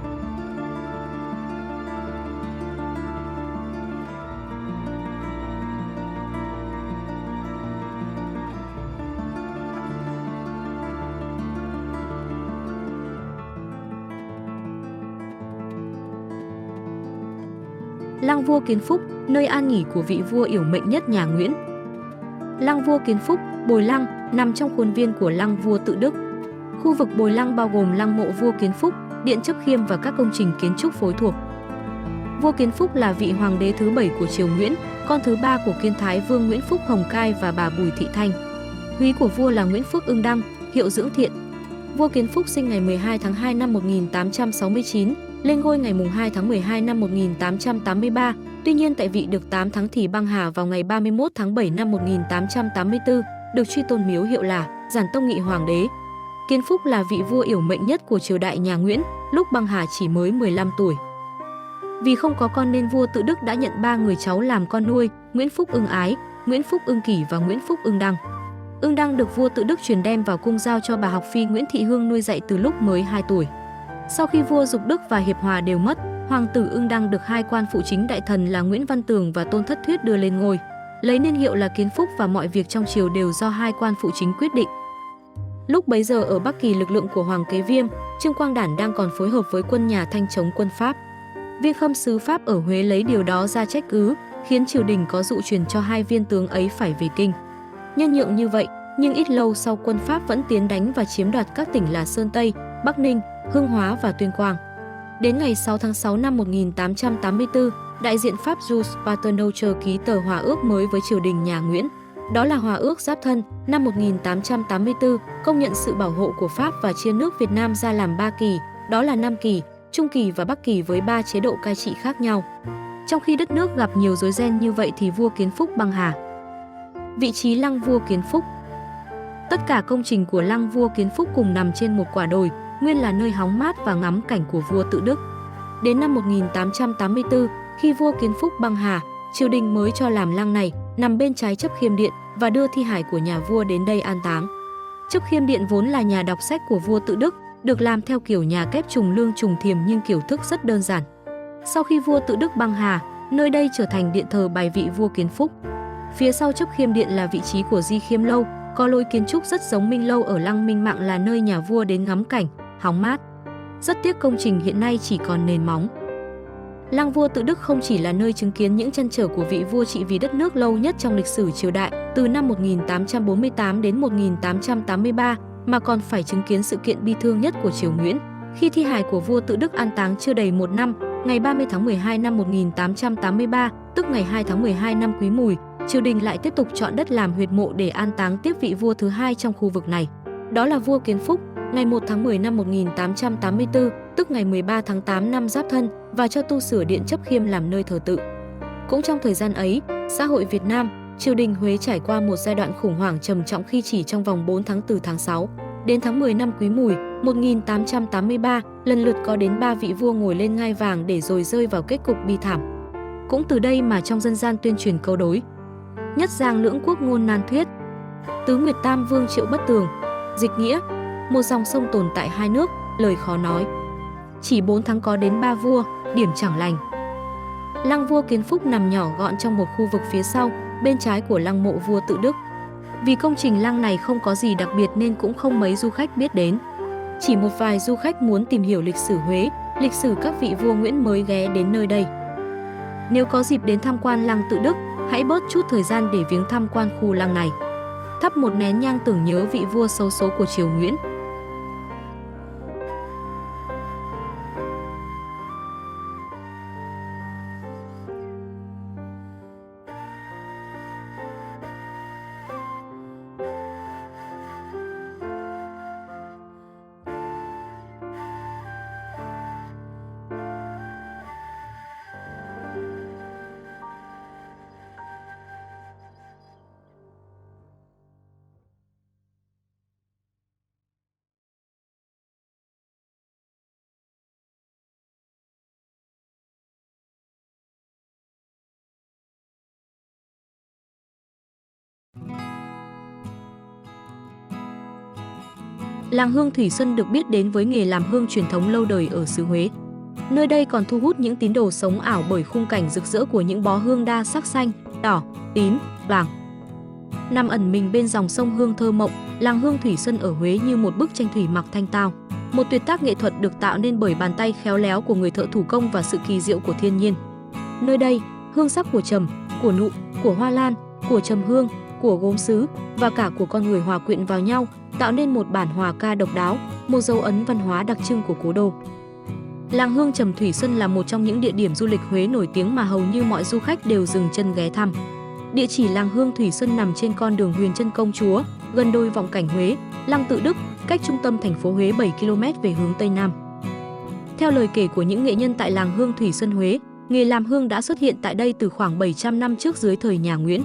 Lăng Vua Kiến Phúc, nơi an nghỉ của vị vua yểu mệnh nhất nhà Nguyễn. Lăng Vua Kiến Phúc, Bồi Lăng, nằm trong khuôn viên của lăng Vua Tự Đức. Khu vực Bồi Lăng bao gồm lăng mộ vua Kiến Phúc, điện Chấp Khiêm và các công trình kiến trúc phối thuộc. Vua Kiến Phúc là vị hoàng đế thứ 7 của triều Nguyễn, con thứ 3 của Kiên Thái Vương Nguyễn Phúc Hồng Cai và bà Bùi Thị Thanh. Húy của vua là Nguyễn Phước Ưng Đăng, hiệu Dưỡng Thiện. Vua Kiến Phúc sinh ngày 12 tháng 2 năm 1869, lên ngôi ngày 2 tháng 12 năm 1883, tuy nhiên tại vị được 8 tháng thì băng hà vào ngày 31 tháng 7 năm 1884, được truy tôn miếu hiệu là Giản Tông Nghị Hoàng đế. Kiến Phúc là vị vua yểu mệnh nhất của triều đại nhà Nguyễn, lúc băng hà chỉ mới 15 tuổi. Vì không có con nên vua Tự Đức đã nhận 3 người cháu làm con nuôi: Nguyễn Phúc Ưng Ái, Nguyễn Phúc Ưng Kỷ và Nguyễn Phúc Ưng Đăng. Ưng Đăng được vua Tự Đức truyền đem vào cung giao cho bà học phi Nguyễn Thị Hương nuôi dạy từ lúc mới 2 tuổi. Sau khi vua Dục Đức và Hiệp Hòa đều mất, hoàng tử Ưng Đăng được 2 quan phụ chính đại thần là Nguyễn Văn Tường và Tôn Thất Thuyết đưa lên ngôi, lấy niên hiệu là Kiến Phúc, và mọi việc trong triều đều do 2 quan phụ chính quyết định. Lúc bấy giờ ở Bắc Kỳ, lực lượng của Hoàng Kế Viêm, Trương Quang Đản đang còn phối hợp với quân nhà Thanh chống quân Pháp. Viên khâm sứ Pháp ở Huế lấy điều đó ra trách cứ, khiến triều đình có dụ truyền cho 2 viên tướng ấy phải về kinh. Nhân nhượng như vậy, nhưng ít lâu sau quân Pháp vẫn tiến đánh và chiếm đoạt các tỉnh là Sơn Tây, Bắc Ninh, Hương Hóa và Tuyên Quang. Đến ngày 6 tháng 6 năm 1884, đại diện Pháp Jules Paternoster ký tờ hòa ước mới với triều đình nhà Nguyễn. Đó là Hòa ước Giáp Thân năm 1884, công nhận sự bảo hộ của Pháp và chia nước Việt Nam ra làm 3 kỳ, đó là Nam Kỳ, Trung Kỳ và Bắc Kỳ với 3 chế độ cai trị khác nhau. Trong khi đất nước gặp nhiều rối ren như vậy thì vua Kiến Phúc băng hà. Vị trí lăng Vua Kiến Phúc. Tất cả công trình của lăng Vua Kiến Phúc cùng nằm trên một quả đồi, nguyên là nơi hóng mát và ngắm cảnh của vua Tự Đức. Đến năm 1884, khi vua Kiến Phúc băng hà, triều đình mới cho làm lăng này, nằm bên trái Chấp Khiêm Điện, và đưa thi hài của nhà vua đến đây an táng. Chấp Khiêm Điện vốn là nhà đọc sách của vua Tự Đức, được làm theo kiểu nhà kép trùng lương trùng thiềm nhưng kiểu thức rất đơn giản. Sau khi vua Tự Đức băng hà, nơi đây trở thành điện thờ bài vị vua Kiến Phúc. Phía sau Chấp Khiêm Điện là vị trí của Di Khiêm Lâu, có lối kiến trúc rất giống Minh Lâu ở lăng Minh Mạng, là nơi nhà vua đến ngắm cảnh, hóng mát. Rất tiếc công trình hiện nay chỉ còn nền móng. Lăng Vua Tự Đức không chỉ là nơi chứng kiến những trăn trở của vị vua trị vì đất nước lâu nhất trong lịch sử triều đại, từ năm 1848 đến 1883, mà còn phải chứng kiến sự kiện bi thương nhất của triều Nguyễn, khi thi hài của vua Tự Đức an táng chưa đầy 1 năm, ngày 30 tháng 12 năm 1883, tức ngày 2 tháng 12 năm Quý Mùi, triều đình lại tiếp tục chọn đất làm huyệt mộ để an táng tiếp vị vua thứ 2 trong khu vực này. Đó là vua Kiến Phúc, ngày 1 tháng 10 năm 1884, tức ngày 13 tháng 8 năm Giáp Thân, và cho tu sửa điện Chấp Khiêm làm nơi thờ tự. Cũng trong thời gian ấy, xã hội Việt Nam, triều đình Huế trải qua một giai đoạn khủng hoảng trầm trọng khi chỉ trong vòng 4 tháng từ tháng 6 đến tháng 10 năm Quý Mùi, 1883, lần lượt có đến 3 vị vua ngồi lên ngai vàng để rồi rơi vào kết cục bi thảm. Cũng từ đây mà trong dân gian tuyên truyền câu đối: nhất giang lưỡng quốc ngôn nan thuyết, tứ nguyệt tam vương triệu bất tường. Dịch nghĩa: một dòng sông tồn tại hai nước, lời khó nói. Chỉ 4 tháng có đến 3 vua, điểm chẳng lành. Lăng vua Kiến Phúc nằm nhỏ gọn trong một khu vực phía sau, bên trái của lăng mộ vua Tự Đức. Vì công trình lăng này không có gì đặc biệt nên cũng không mấy du khách biết đến. Chỉ một vài du khách muốn tìm hiểu lịch sử Huế, lịch sử các vị vua Nguyễn mới ghé đến nơi đây. Nếu có dịp đến tham quan lăng Tự Đức, hãy bớt chút thời gian để viếng tham quan khu lăng này. Thắp một nén nhang tưởng nhớ vị vua xấu số của triều Nguyễn. Làng hương Thủy Xuân được biết đến với nghề làm hương truyền thống lâu đời ở xứ Huế. Nơi đây còn thu hút những tín đồ sống ảo bởi khung cảnh rực rỡ của những bó hương đa sắc xanh, đỏ, tím, vàng. Nằm ẩn mình bên dòng sông hương thơ mộng, làng hương Thủy Xuân ở Huế như một bức tranh thủy mặc thanh tao. Một tuyệt tác nghệ thuật được tạo nên bởi bàn tay khéo léo của người thợ thủ công và sự kỳ diệu của thiên nhiên. Nơi đây, hương sắc của trầm, của nụ, của hoa lan, của trầm hương, của gốm sứ và cả của con người hòa quyện vào nhau, tạo nên một bản hòa ca độc đáo, một dấu ấn văn hóa đặc trưng của cố đô. Làng hương Trầm Thủy Xuân là một trong những địa điểm du lịch Huế nổi tiếng mà hầu như mọi du khách đều dừng chân ghé thăm. Địa chỉ làng hương Thủy Xuân nằm trên con đường Huyền Trân Công Chúa, gần đôi Vọng Cảnh Huế, lăng Tự Đức, cách trung tâm thành phố Huế 7 km về hướng Tây Nam. Theo lời kể của những nghệ nhân tại làng hương Thủy Xuân Huế, nghề làm hương đã xuất hiện tại đây từ khoảng 700 năm trước dưới thời nhà Nguyễn.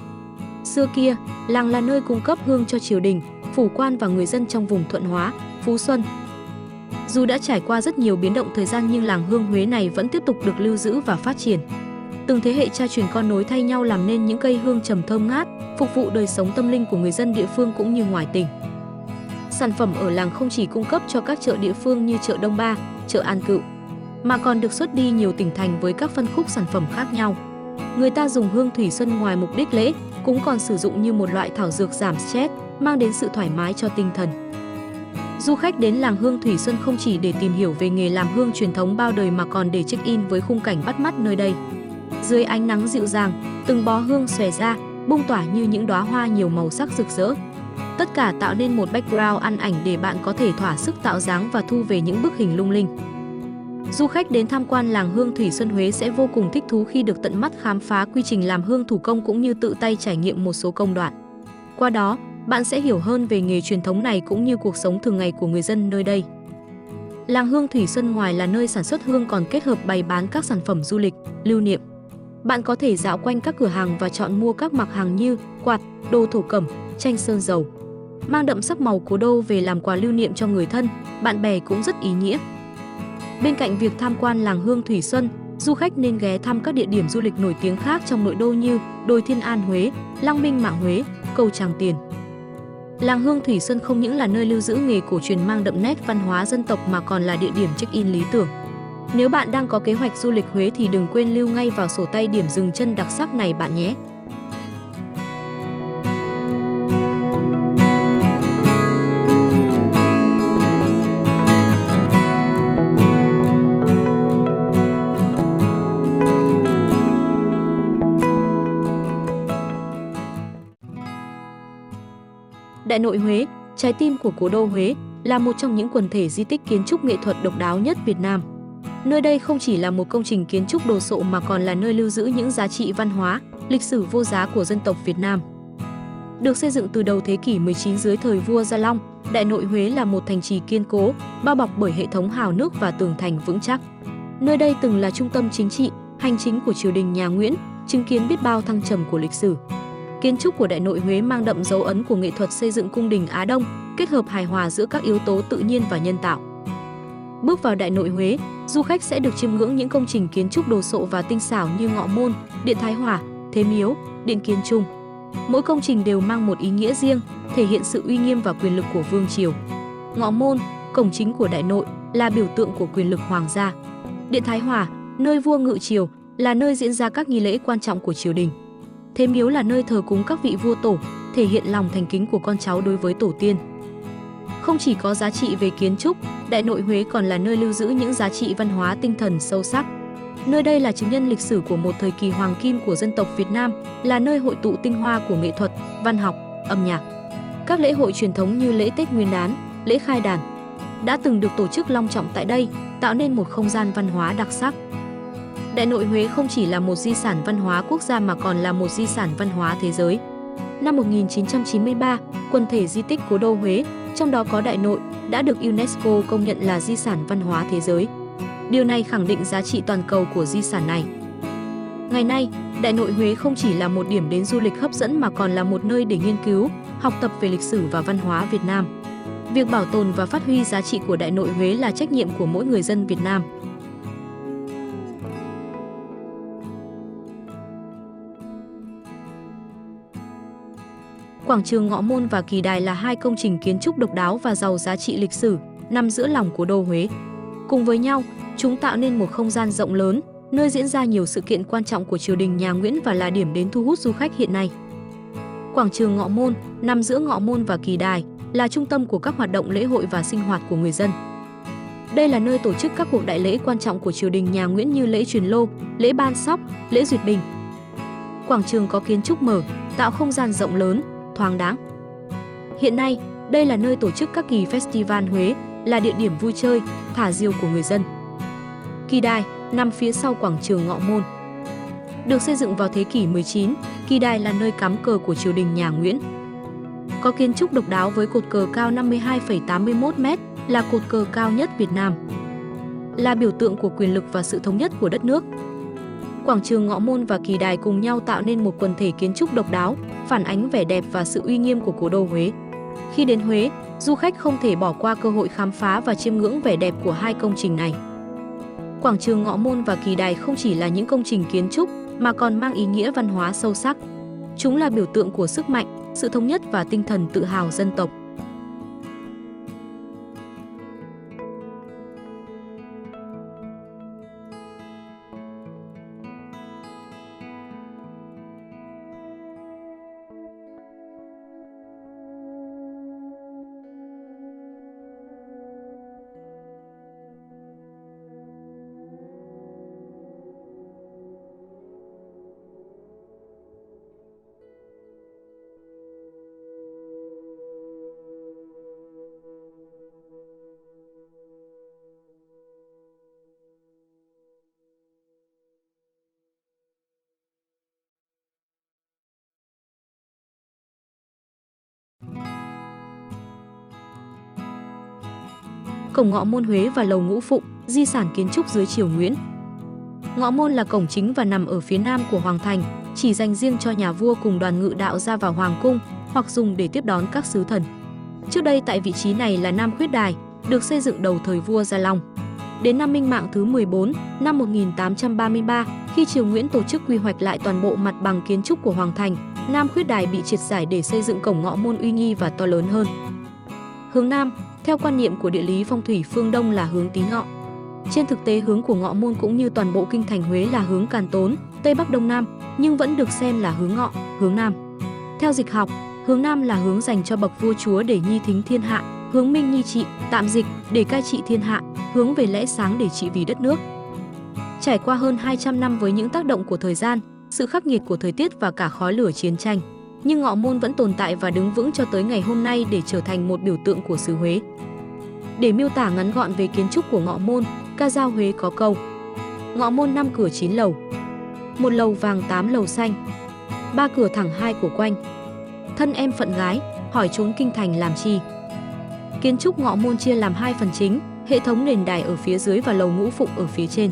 Xưa kia, làng là nơi cung cấp hương cho triều đình, phủ quan và người dân trong vùng Thuận Hóa, Phú Xuân. Dù đã trải qua rất nhiều biến động thời gian nhưng làng hương Huế này vẫn tiếp tục được lưu giữ và phát triển. Từng thế hệ cha truyền con nối thay nhau làm nên những cây hương trầm thơm ngát, phục vụ đời sống tâm linh của người dân địa phương cũng như ngoài tỉnh. Sản phẩm ở làng không chỉ cung cấp cho các chợ địa phương như chợ Đông Ba, chợ An Cựu, mà còn được xuất đi nhiều tỉnh thành với các phân khúc sản phẩm khác nhau. Người ta dùng hương Thủy Xuân ngoài mục đích lễ, cũng còn sử dụng như một loại thảo dược giảm stress, mang đến sự thoải mái cho tinh thần. Du khách đến làng hương Thủy Xuân không chỉ để tìm hiểu về nghề làm hương truyền thống bao đời mà còn để check-in với khung cảnh bắt mắt nơi đây. Dưới ánh nắng dịu dàng, từng bó hương xòe ra, bung tỏa như những đóa hoa nhiều màu sắc rực rỡ. Tất cả tạo nên một background ăn ảnh để bạn có thể thỏa sức tạo dáng và thu về những bức hình lung linh. Du khách đến tham quan làng hương Thủy Xuân Huế sẽ vô cùng thích thú khi được tận mắt khám phá quy trình làm hương thủ công cũng như tự tay trải nghiệm một số công đoạn. Qua đó, bạn sẽ hiểu hơn về nghề truyền thống này cũng như cuộc sống thường ngày của người dân nơi đây. Làng hương Thủy Xuân ngoài là nơi sản xuất hương còn kết hợp bày bán các sản phẩm du lịch, lưu niệm. Bạn có thể dạo quanh các cửa hàng và chọn mua các mặt hàng như quạt, đồ thổ cẩm, tranh sơn dầu, mang đậm sắc màu cố đô về làm quà lưu niệm cho người thân, bạn bè cũng rất ý nghĩa. Bên cạnh việc tham quan làng hương Thủy Xuân, du khách nên ghé thăm các địa điểm du lịch nổi tiếng khác trong nội đô như đồi Thiên An Huế, Lăng Minh Mạng Huế, cầu Tràng Tiền. Làng hương Thủy Xuân không những là nơi lưu giữ nghề cổ truyền mang đậm nét văn hóa dân tộc mà còn là địa điểm check-in lý tưởng. Nếu bạn đang có kế hoạch du lịch Huế thì đừng quên lưu ngay vào sổ tay điểm dừng chân đặc sắc này bạn nhé. Đại Nội Huế, trái tim của cố đô Huế, là một trong những quần thể di tích kiến trúc nghệ thuật độc đáo nhất Việt Nam. Nơi đây không chỉ là một công trình kiến trúc đồ sộ mà còn là nơi lưu giữ những giá trị văn hóa, lịch sử vô giá của dân tộc Việt Nam. Được xây dựng từ đầu thế kỷ 19 dưới thời vua Gia Long, Đại Nội Huế là một thành trì kiên cố, bao bọc bởi hệ thống hào nước và tường thành vững chắc. Nơi đây từng là trung tâm chính trị, hành chính của triều đình nhà Nguyễn, chứng kiến biết bao thăng trầm của lịch sử. Kiến trúc của Đại Nội Huế mang đậm dấu ấn của nghệ thuật xây dựng cung đình Á Đông, kết hợp hài hòa giữa các yếu tố tự nhiên và nhân tạo. Bước vào Đại Nội Huế, du khách sẽ được chiêm ngưỡng những công trình kiến trúc đồ sộ và tinh xảo như Ngọ Môn, Điện Thái Hòa, Thế Miếu, Điện Kiến Trung. Mỗi công trình đều mang một ý nghĩa riêng, thể hiện sự uy nghiêm và quyền lực của vương triều. Ngọ Môn, cổng chính của Đại Nội, là biểu tượng của quyền lực hoàng gia. Điện Thái Hòa, nơi vua ngự triều, là nơi diễn ra các nghi lễ quan trọng của triều đình. Thế Miếu là nơi thờ cúng các vị vua tổ, thể hiện lòng thành kính của con cháu đối với tổ tiên. Không chỉ có giá trị về kiến trúc, Đại Nội Huế còn là nơi lưu giữ những giá trị văn hóa tinh thần sâu sắc. Nơi đây là chứng nhân lịch sử của một thời kỳ hoàng kim của dân tộc Việt Nam, là nơi hội tụ tinh hoa của nghệ thuật, văn học, âm nhạc. Các lễ hội truyền thống như lễ Tết Nguyên đán, lễ khai đàn đã từng được tổ chức long trọng tại đây, tạo nên một không gian văn hóa đặc sắc. Đại Nội Huế không chỉ là một di sản văn hóa quốc gia mà còn là một di sản văn hóa thế giới. Năm 1993, quần thể di tích Cố đô Huế, trong đó có Đại Nội, đã được UNESCO công nhận là di sản văn hóa thế giới. Điều này khẳng định giá trị toàn cầu của di sản này. Ngày nay, Đại Nội Huế không chỉ là một điểm đến du lịch hấp dẫn mà còn là một nơi để nghiên cứu, học tập về lịch sử và văn hóa Việt Nam. Việc bảo tồn và phát huy giá trị của Đại Nội Huế là trách nhiệm của mỗi người dân Việt Nam. Quảng trường Ngọ Môn và Kỳ Đài là hai công trình kiến trúc độc đáo và giàu giá trị lịch sử, nằm giữa lòng cố đô Huế. Cùng với nhau, chúng tạo nên một không gian rộng lớn, nơi diễn ra nhiều sự kiện quan trọng của triều đình nhà Nguyễn và là điểm đến thu hút du khách hiện nay. Quảng trường Ngọ Môn, nằm giữa Ngọ Môn và Kỳ Đài, là trung tâm của các hoạt động lễ hội và sinh hoạt của người dân. Đây là nơi tổ chức các cuộc đại lễ quan trọng của triều đình nhà Nguyễn như lễ truyền lô, lễ ban sóc, lễ duyệt binh. Quảng trường có kiến trúc mở, tạo không gian rộng lớn, thoáng đáng. Hiện nay, đây là nơi tổ chức các kỳ festival Huế, là địa điểm vui chơi, thả diều của người dân. Kỳ Đài nằm phía sau quảng trường Ngọ Môn. Được xây dựng vào thế kỷ 19, Kỳ Đài là nơi cắm cờ của triều đình nhà Nguyễn. Có kiến trúc độc đáo với cột cờ cao 52,81 m, là cột cờ cao nhất Việt Nam. Là biểu tượng của quyền lực và sự thống nhất của đất nước. Quảng trường Ngọ Môn và Kỳ Đài cùng nhau tạo nên một quần thể kiến trúc độc đáo, phản ánh vẻ đẹp và sự uy nghiêm của cố đô Huế. Khi đến Huế, du khách không thể bỏ qua cơ hội khám phá và chiêm ngưỡng vẻ đẹp của hai công trình này. Quảng trường Ngọ Môn và Kỳ Đài không chỉ là những công trình kiến trúc mà còn mang ý nghĩa văn hóa sâu sắc. Chúng là biểu tượng của sức mạnh, sự thống nhất và tinh thần tự hào dân tộc. Cổng Ngọ Môn Huế và lầu Ngũ Phụng, di sản kiến trúc dưới triều Nguyễn. Ngọ Môn là cổng chính và nằm ở phía nam của Hoàng thành, chỉ dành riêng cho nhà vua cùng đoàn ngự đạo ra vào Hoàng cung hoặc dùng để tiếp đón các sứ thần. Trước đây tại vị trí này là Nam Khuyết Đài, được xây dựng đầu thời vua Gia Long. Đến năm Minh Mạng thứ 14, năm 1833, khi triều Nguyễn tổ chức quy hoạch lại toàn bộ mặt bằng kiến trúc của Hoàng thành, Nam Khuyết Đài bị triệt giải để xây dựng cổng Ngọ Môn uy nghi và to lớn hơn. Hướng Nam, theo quan niệm của địa lý phong thủy phương Đông là hướng Tý Ngọ. Trên thực tế hướng của Ngọ Môn cũng như toàn bộ kinh thành Huế là hướng Càn Tốn, Tây Bắc Đông Nam, nhưng vẫn được xem là hướng Ngọ, hướng Nam. Theo dịch học, hướng Nam là hướng dành cho bậc vua chúa để nhi thính thiên hạ, hướng Minh nhi trị, tạm dịch để cai trị thiên hạ, hướng về lẽ sáng để trị vì đất nước. Trải qua hơn 200 năm với những tác động của thời gian, sự khắc nghiệt của thời tiết và cả khói lửa chiến tranh, nhưng Ngọ Môn vẫn tồn tại và đứng vững cho tới ngày hôm nay để trở thành một biểu tượng của xứ Huế. Để miêu tả ngắn gọn về kiến trúc của Ngọ Môn, ca dao Huế có câu: Ngọ Môn 5 cửa 9 lầu, 1 lầu vàng 8 lầu xanh, 3 cửa thẳng 2 cổ quanh. Thân em phận gái, hỏi trốn kinh thành làm chi. Kiến trúc Ngọ Môn chia làm hai phần chính, hệ thống nền đài ở phía dưới và lầu Ngũ Phụng ở phía trên.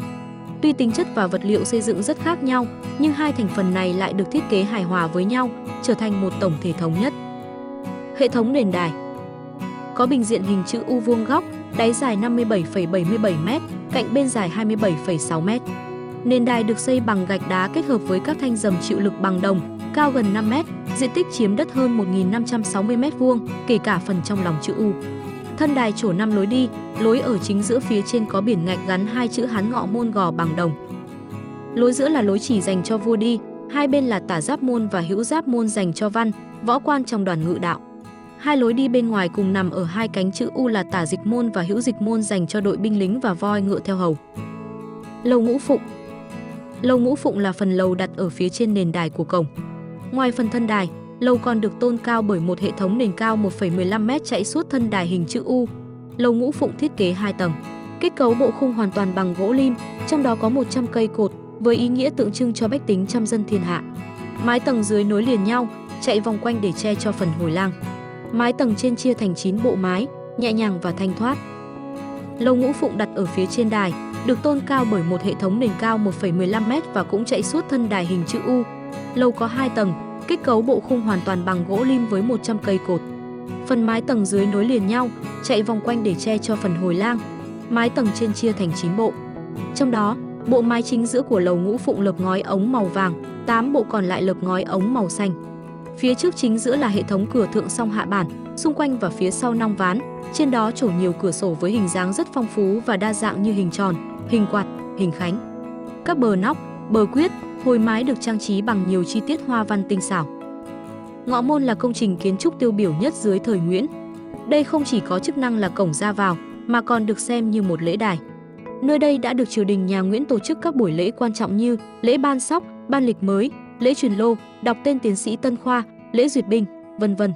Tuy tính chất và vật liệu xây dựng rất khác nhau, nhưng hai thành phần này lại được thiết kế hài hòa với nhau, trở thành một tổng thể thống nhất. Hệ thống nền đài có bình diện hình chữ U vuông góc, đáy dài 57,77m, cạnh bên dài 27,6m. Nền đài được xây bằng gạch đá kết hợp với các thanh dầm chịu lực bằng đồng, cao gần 5m, diện tích chiếm đất hơn 1.560m², kể cả phần trong lòng chữ U. Thân đài trổ 5 lối đi, lối ở chính giữa phía trên có biển ngạch gắn 2 chữ Hán Ngọ Môn gò bằng đồng. Lối giữa là lối chỉ dành cho vua đi, hai bên là Tả Giáp Môn và Hữu Giáp Môn dành cho văn, võ quan trong đoàn ngự đạo. Hai lối đi bên ngoài cùng nằm ở hai cánh chữ U là Tả Dịch Môn và Hữu Dịch Môn dành cho đội binh lính và voi ngựa theo hầu. Lầu Ngũ Phụng. Lầu Ngũ Phụng là phần lầu đặt ở phía trên nền đài của cổng. Ngoài phần thân đài, lầu còn được tôn cao bởi một hệ thống nền cao 1,15m chạy suốt thân đài hình chữ U. Lầu Ngũ Phụng thiết kế 2 tầng. Kết cấu bộ khung hoàn toàn bằng gỗ lim, trong đó có 100 cây cột với ý nghĩa tượng trưng cho bách tính trăm dân thiên hạ. Mái tầng dưới nối liền nhau, chạy vòng quanh để che cho phần hồi lang. Mái tầng trên chia thành 9 bộ mái, nhẹ nhàng và thanh thoát. Lầu Ngũ Phụng đặt ở phía trên đài, được tôn cao bởi một hệ thống nền cao 1,15m và cũng chạy suốt thân đài hình chữ U. Lầu có 2 tầng, kết cấu bộ khung hoàn toàn bằng gỗ lim với 100 cây cột. Phần mái tầng dưới nối liền nhau, chạy vòng quanh để che cho phần hồi lang. Mái tầng trên chia thành 9 bộ. Trong đó, bộ mái chính giữa của lầu Ngũ Phụng lợp ngói ống màu vàng, 8 bộ còn lại lợp ngói ống màu xanh. Phía trước chính giữa là hệ thống cửa thượng song hạ bản, xung quanh và phía sau nong ván, trên đó trổ nhiều cửa sổ với hình dáng rất phong phú và đa dạng như hình tròn, hình quạt, hình khánh. Các bờ nóc, bờ quyết, hồi mái được trang trí bằng nhiều chi tiết hoa văn tinh xảo. Ngọ Môn là công trình kiến trúc tiêu biểu nhất dưới thời Nguyễn. Đây không chỉ có chức năng là cổng ra vào, mà còn được xem như một lễ đài. Nơi đây đã được triều đình nhà Nguyễn tổ chức các buổi lễ quan trọng như lễ ban sóc, ban lịch mới, lễ truyền lô, đọc tên tiến sĩ Tân Khoa, lễ duyệt binh, vân vân.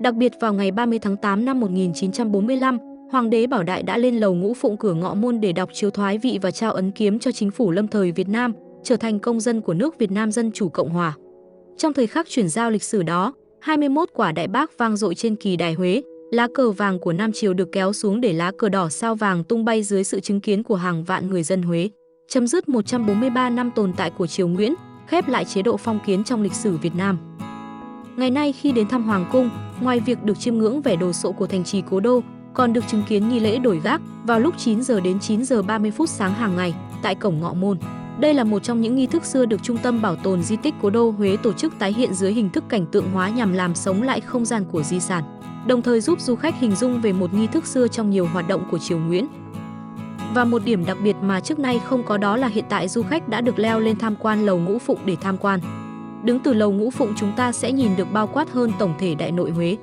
Đặc biệt vào ngày 30 tháng 8 năm 1945, Hoàng đế Bảo Đại đã lên lầu Ngũ Phụng cửa Ngọ Môn để đọc chiếu thoái vị và trao ấn kiếm cho chính phủ lâm thời Việt Nam, trở thành công dân của nước Việt Nam Dân Chủ Cộng Hòa. Trong thời khắc chuyển giao lịch sử đó, 21 quả đại bác vang dội trên kỳ đài Huế, lá cờ vàng của Nam Triều được kéo xuống để lá cờ đỏ sao vàng tung bay dưới sự chứng kiến của hàng vạn người dân Huế. Chấm dứt 143 năm tồn tại của triều Nguyễn, khép lại chế độ phong kiến trong lịch sử Việt Nam. Ngày nay khi đến thăm Hoàng cung, ngoài việc được chiêm ngưỡng vẻ đồ sộ của thành trì cố đô, còn được chứng kiến nghi lễ đổi gác vào lúc 9 giờ đến 9 giờ 30 phút sáng hàng ngày tại cổng Ngọ Môn. Đây là một trong những nghi thức xưa được Trung tâm Bảo tồn Di tích Cố đô Huế tổ chức tái hiện dưới hình thức cảnh tượng hóa nhằm làm sống lại không gian của di sản, đồng thời giúp du khách hình dung về một nghi thức xưa trong nhiều hoạt động của triều Nguyễn. Và một điểm đặc biệt mà trước nay không có đó là hiện tại du khách đã được leo lên tham quan lầu Ngũ Phụng để tham quan. Đứng từ lầu Ngũ Phụng chúng ta sẽ nhìn được bao quát hơn tổng thể Đại Nội Huế.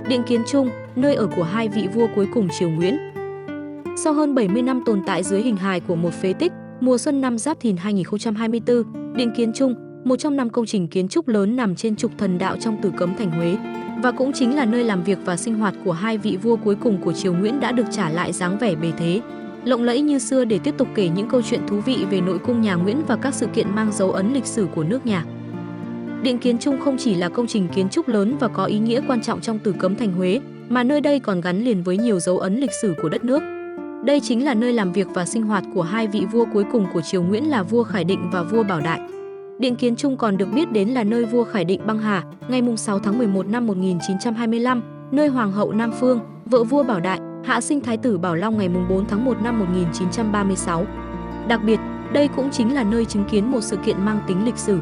Điện Kiến Trung, nơi ở của hai vị vua cuối cùng triều Nguyễn. Sau hơn 70 năm tồn tại dưới hình hài của một phế tích, mùa xuân năm Giáp Thìn 2024, Điện Kiến Trung, một trong 5 công trình kiến trúc lớn nằm trên trục thần đạo trong Tử Cấm thành Huế, và cũng chính là nơi làm việc và sinh hoạt của hai vị vua cuối cùng của triều Nguyễn đã được trả lại dáng vẻ bề thế, lộng lẫy như xưa để tiếp tục kể những câu chuyện thú vị về nội cung nhà Nguyễn và các sự kiện mang dấu ấn lịch sử của nước nhà. Điện Kiến Trung không chỉ là công trình kiến trúc lớn và có ý nghĩa quan trọng trong Tử Cấm thành Huế, mà nơi đây còn gắn liền với nhiều dấu ấn lịch sử của đất nước. Đây chính là nơi làm việc và sinh hoạt của hai vị vua cuối cùng của triều Nguyễn là vua Khải Định và vua Bảo Đại. Điện Kiến Trung còn được biết đến là nơi vua Khải Định băng hà ngày 6 tháng 11 năm 1925, nơi Hoàng hậu Nam Phương, vợ vua Bảo Đại, hạ sinh Thái tử Bảo Long ngày 4 tháng 1 năm 1936. Đặc biệt, đây cũng chính là nơi chứng kiến một sự kiện mang tính lịch sử.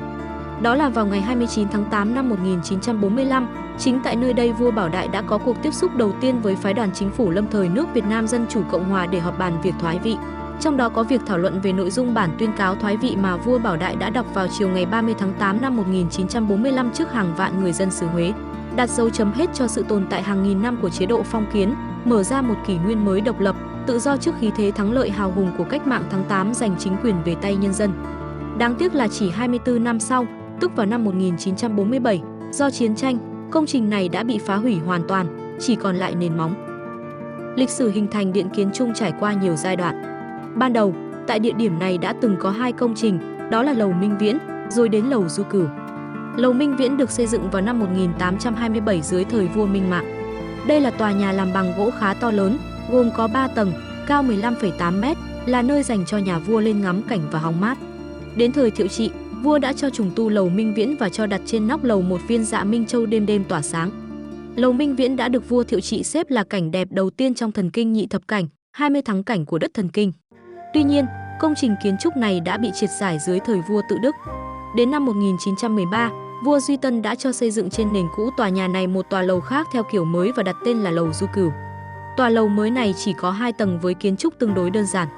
Đó là vào ngày 29 tháng 8 năm 1945, chính tại nơi đây vua Bảo Đại đã có cuộc tiếp xúc đầu tiên với phái đoàn chính phủ lâm thời nước Việt Nam Dân Chủ Cộng Hòa để họp bàn việc thoái vị. Trong đó có việc thảo luận về nội dung bản tuyên cáo thoái vị mà vua Bảo Đại đã đọc vào chiều ngày 30 tháng 8 năm 1945 trước hàng vạn người dân xứ Huế, đặt dấu chấm hết cho sự tồn tại hàng nghìn năm của chế độ phong kiến, mở ra một kỷ nguyên mới độc lập, tự do trước khí thế thắng lợi hào hùng của cách mạng tháng 8 giành chính quyền về tay nhân dân. Đáng tiếc là chỉ 24 năm sau, tức vào năm 1947, do chiến tranh, công trình này đã bị phá hủy hoàn toàn, chỉ còn lại nền móng. Lịch sử hình thành Điện Kiến Trung trải qua nhiều giai đoạn. Ban đầu, tại địa điểm này đã từng có 2 công trình, đó là Lầu Minh Viễn, rồi đến Lầu Du Cửu. Lầu Minh Viễn được xây dựng vào năm 1827 dưới thời vua Minh Mạng. Đây là tòa nhà làm bằng gỗ khá to lớn, gồm có 3 tầng, cao 15,8 m, là nơi dành cho nhà vua lên ngắm cảnh và hóng mát. Đến thời Thiệu Trị, vua đã cho trùng tu Lầu Minh Viễn và cho đặt trên nóc lầu một viên dạ Minh Châu đêm đêm tỏa sáng. Lầu Minh Viễn đã được vua Thiệu Trị xếp là cảnh đẹp đầu tiên trong thần kinh nhị thập cảnh, 20 thắng cảnh của đất thần kinh. Tuy nhiên, công trình kiến trúc này đã bị triệt giải dưới thời vua Tự Đức. Đến năm 1913, vua Duy Tân đã cho xây dựng trên nền cũ tòa nhà này một tòa lầu khác theo kiểu mới và đặt tên là Lầu Du Cửu. Tòa lầu mới này chỉ có 2 tầng với kiến trúc tương đối đơn giản.